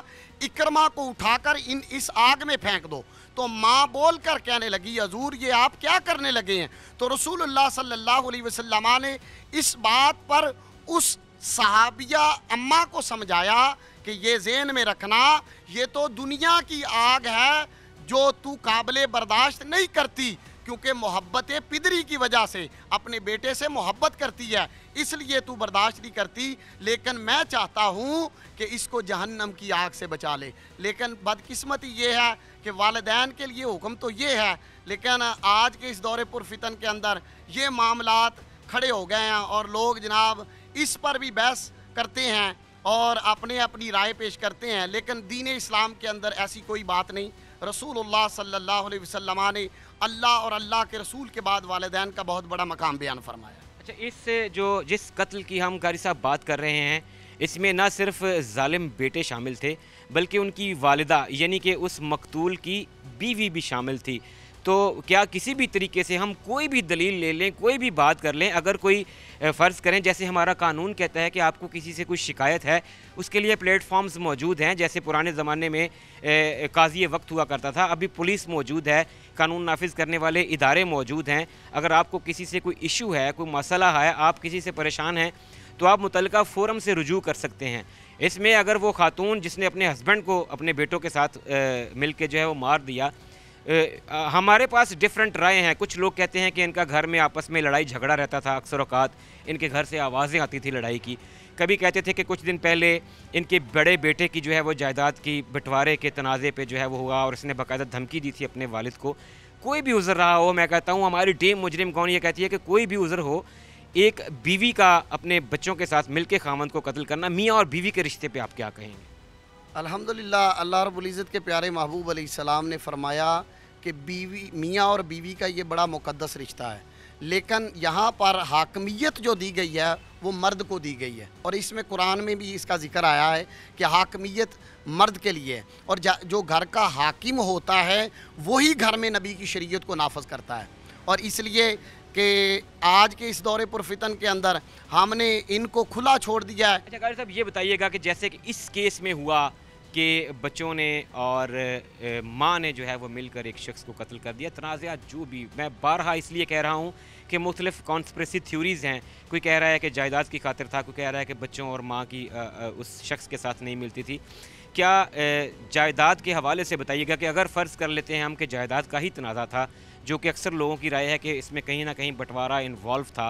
इकरमा को उठाकर इस आग में फेंक दो। तो माँ बोल कर कहने लगी हजूर ये आप क्या करने लगे हैं? तो रसूलुल्लाह सल्लल्लाहु अलैहि वसल्लम ने इस बात पर उस सहाबिया अम्मा को समझाया कि ये ज़हन में रखना, ये तो दुनिया की आग है जो तू काबिले बर्दाश्त नहीं करती, क्योंकि मोहब्बत पिदरी की वजह से अपने बेटे से मोहब्बत करती है, इसलिए तू बर्दाश्त नहीं करती, लेकिन मैं चाहता हूँ कि इसको जहन्नम की आग से बचा ले। लेकिन बदकिस्मती ये है कि वालिदैन के लिए हुक्म तो ये है, लेकिन आज के इस दौरे पुरफितन के अंदर ये मामलात खड़े हो गए हैं और लोग जनाब इस पर भी बहस करते हैं और अपने अपनी राय पेश करते हैं, लेकिन दीन इस्लाम के अंदर ऐसी कोई बात नहीं। रसूलुल्लाह सल्लल्लाहु अलैहि वसल्लम ने अल्लाह और अल्लाह के रसूल के बाद वालिदैन का बहुत बड़ा मकाम बयान फरमाया। अच्छा, इस जिस कत्ल की हम कारी साहब बात कर रहे हैं, इसमें ना सिर्फ जालिम बेटे शामिल थे बल्कि उनकी वालिदा यानी कि उस मकतूल की बीवी भी शामिल थी। तो क्या किसी भी तरीके से हम कोई भी दलील ले लें, कोई भी बात कर लें, अगर कोई फ़र्ज़ करें जैसे हमारा कानून कहता है कि आपको किसी से कोई शिकायत है, उसके लिए प्लेटफॉर्म्स मौजूद हैं, जैसे पुराने ज़माने में काज़ी वक्त हुआ करता था, अभी पुलिस मौजूद है, कानून नाफिज करने वाले इदारे मौजूद हैं। अगर आपको किसी से कोई इशू है, कोई मसला है, आप किसी से परेशान हैं, तो आप मुतल्लिका फ़ोरम से रुजू कर सकते हैं। इसमें अगर वो खातून जिसने अपने हस्बैंड को अपने बेटों के साथ मिल के जो है वो मार दिया, हमारे पास डिफरेंट राय हैं। कुछ लोग कहते हैं कि इनका घर में आपस में लड़ाई झगड़ा रहता था, अक्सर औक़ात इनके घर से आवाज़ें आती थी लड़ाई की। कभी कहते थे कि कुछ दिन पहले इनके बड़े बेटे की जो है वो जायदाद की बंटवारे के तनाज़े पे जो है वो हुआ और इसने बाकायदा धमकी दी थी अपने वालिद को। कोई भी उज़र रहा हो, मैं कहता हूँ हमारी टीम मुजरिम कौन ये कहती है कि कोई भी उज़र हो, एक बीवी का अपने बच्चों के साथ मिल के खामंद को कत्ल करना, मियाँ और बीवी के रिश्ते पर आप क्या कहेंगे? अल्हम्दुलिल्लाह, अल्लाह रब्बुल इज़्ज़त के प्यारे महबूब अलैहिस्सलाम ने फरमाया कि बीवी, मियाँ और बीवी का ये बड़ा मुक़द्दस रिश्ता है, लेकिन यहाँ पर हाकमियत जो दी गई है वो मर्द को दी गई है, और इसमें कुरान में भी इसका ज़िक्र आया है कि हाकमियत मर्द के लिए है, और जो घर का हाकिम होता है वही घर में नबी की शरीयत को नाफज करता है। और इसलिए कि आज के इस दौरे पुरफितन के अंदर हमने इनको खुला छोड़ दिया है। अच्छा कारी साहब, ये बताइएगा कि जैसे कि इस केस में हुआ कि बच्चों ने और माँ ने जो है वो मिलकर एक शख्स को कत्ल कर दिया, तनाज़ा जो भी, मैं बारहा इसलिए कह रहा हूँ कि मुख्तलिफ़ कॉन्स्पिरेसी थ्योरीज़ हैं। कोई कह रहा है कि जायदाद की खातिर था, कोई कह रहा है कि बच्चों और माँ की उस शख्स के साथ नहीं मिलती थी। क्या जायदाद के हवाले से बताइएगा कि अगर फ़र्ज़ कर लेते हैं हम कि जायदाद का ही तनाज़ा था, जो कि अक्सर लोगों की राय है कि इसमें कहीं ना कहीं बंटवारा इन्वॉल्व था,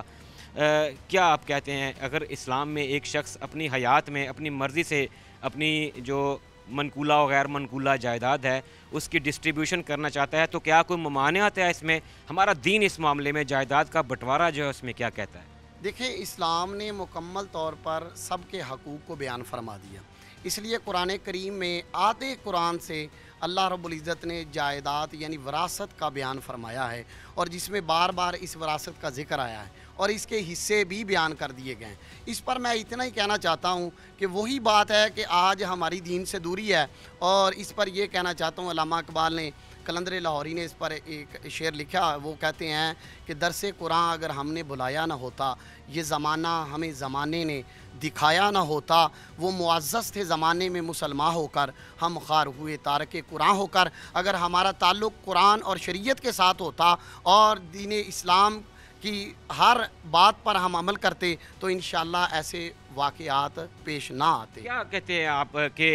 क्या आप कहते हैं अगर इस्लाम में एक शख्स अपनी हयात में अपनी मर्ज़ी से अपनी जो मनकूला और गैर मनकूला जायदाद है उसकी डिस्ट्रीब्यूशन करना चाहता है, तो क्या कोई ममानियत है इसमें? हमारा दीन इस मामले में जायदाद का बंटवारा जो है उसमें क्या कहता है? देखिए, इस्लाम ने मुकम्मल तौर पर सब के हकूक़ को बयान फरमा दिया, इसलिए कुरान करीम में आधे कुरान से अल्लाह रब्बुल इज़्ज़त ने जायदाद यानी विरासत का बयान फरमाया है, और जिसमें बार बार इस विरासत का जिक्र आया है और इसके हिस्से भी बयान कर दिए गए हैं। इस पर मैं इतना ही कहना चाहता हूँ कि वही बात है कि आज हमारी दीन से दूरी है, और इस पर यह कहना चाहता हूँ, अल्लामा इकबाल ने कलंदर लाहौरी ने इस पर एक शेर लिखा। वो कहते हैं कि दरसे कुरान अगर हमने बुलाया ना होता, ये ज़माना हमें ज़माने ने दिखाया ना होता, वो मुअज़्ज़ज़ थे ज़माने में मुसलमान होकर, हम ख़ार हुए तारके कुरान होकर। अगर हमारा ताल्लुक़ कुरान और शरीयत के साथ होता और दीन इस्लाम की हर बात पर हम अमल करते तो इंशाअल्लाह ऐसे वाक़यात पेश ना आते। क्या कहते हैं आप कि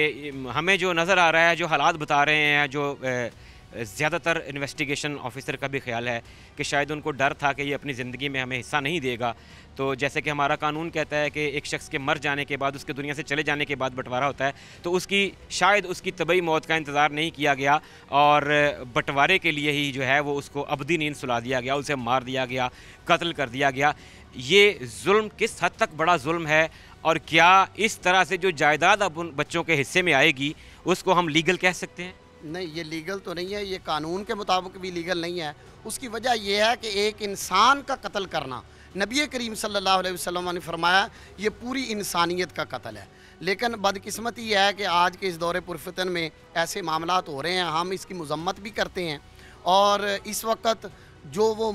हमें जो नज़र आ रहा है, जो हालात बता रहे हैं, जो ज़्यादातर इन्वेस्टिगेशन ऑफिसर का भी ख्याल है कि शायद उनको डर था कि ये अपनी ज़िंदगी में हमें हिस्सा नहीं देगा। तो जैसे कि हमारा कानून कहता है कि एक शख्स के मर जाने के बाद, उसके दुनिया से चले जाने के बाद बंटवारा होता है, तो उसकी शायद उसकी तबई मौत का इंतज़ार नहीं किया गया और बंटवारे के लिए ही जो है वो उसको अबदी नींद सुला दिया गया, उसे मार दिया गया, कत्ल कर दिया गया। ये जुल्म किस हद तक बड़ा जुल्म है और क्या इस तरह से जो जायदाद अब उन बच्चों के हिस्से में आएगी उसको हम लीगल कह सकते हैं? नहीं, ये लीगल तो नहीं है, ये कानून के मुताबिक भी लीगल नहीं है। उसकी वजह यह है कि एक इंसान का कत्ल करना, नबी करीम सल्लल्लाहु अलैहि वसल्लम ने फरमाया ये पूरी इंसानियत का कत्ल है। लेकिन बदकिस्मती यह है कि आज के इस दौरे पुरफतन में ऐसे मामलात हो रहे हैं, हम इसकी मजम्मत भी करते हैं और इस वक्त जो वो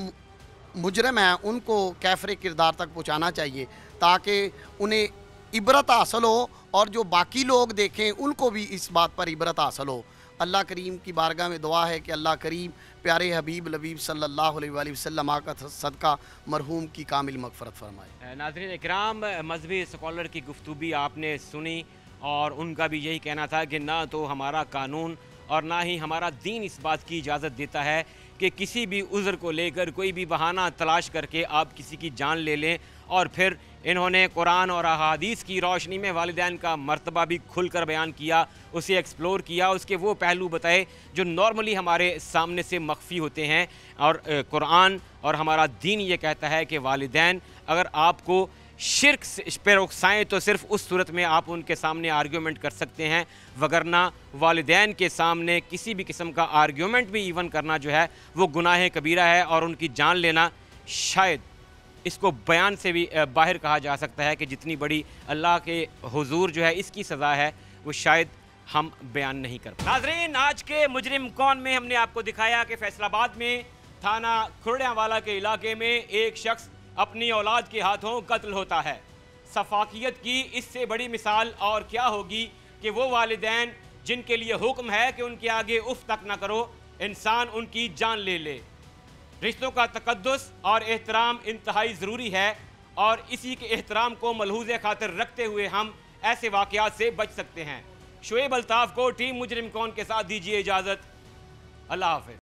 मुजरम हैं उनको कैफरे किरदार तक पहुँचाना चाहिए ताकि उन्हें इबरत हासिल हो और जो बाकी लोग देखें उनको भी इस बात पर इबरत हासिल हो। अल्लाह करीम की बारगाह में दुआ है कि अल्लाह करीम प्यारे हबीब लबीब सल्लल्लाहु अलैहि वसल्लम का सदका मरहूम की कामिल मगफरत फरमाए। नाज़रीन इकराम, मजहबी स्कॉलर की गुफ्तगू भी आपने सुनी और उनका भी यही कहना था कि ना तो हमारा कानून और ना ही हमारा दीन इस बात की इजाज़त देता है कि किसी भी उज़्र को लेकर कोई भी बहाना तलाश करके आप किसी की जान ले लें। और फिर इन्होंने कुरान और अहादीस की रोशनी में वालिदैन का मर्तबा भी खुलकर बयान किया, उसे एक्सप्लोर किया, उसके वो पहलू बताए जो नॉर्मली हमारे सामने से मख्फी होते हैं। और कुरान और हमारा दीन ये कहता है कि वालिदैन अगर आपको शिर्क पे उकसाएँ तो सिर्फ़ उस सूरत में आप उनके सामने आर्ग्यूमेंट कर सकते हैं, वगरना वालिदैन के सामने किसी भी किस्म का आर्ग्यूमेंट भी इवन करना जो है वो गुनाह कबीरा है और उनकी जान लेना शायद इसको बयान से भी बाहर कहा जा सकता है कि जितनी बड़ी अल्लाह के हुजूर जो है इसकी सज़ा है वो शायद हम बयान नहीं कर पाते। नाज़रीन, आज के मुजरिम कौन में हमने आपको दिखाया कि फैसलाबाद में थाना खुर्डियांवाला के इलाके में एक शख्स अपनी औलाद के हाथों कत्ल होता है। सफाकियत की इससे बड़ी मिसाल और क्या होगी कि वो वालिदैन जिनके लिए हुक्म है कि उनके आगे उफ तक न करो, इंसान उनकी जान ले ले। रिश्तों का तकद्दुस और एहतराम इंतहाई ज़रूरी है और इसी के एहतराम को मलहूज़े खातिर रखते हुए हम ऐसे वाक़यात से बच सकते हैं। शुएब अल्ताफ़ को टीम मुजरिम कौन के साथ दीजिए इजाज़त। अल्लाह हाफ़िज़।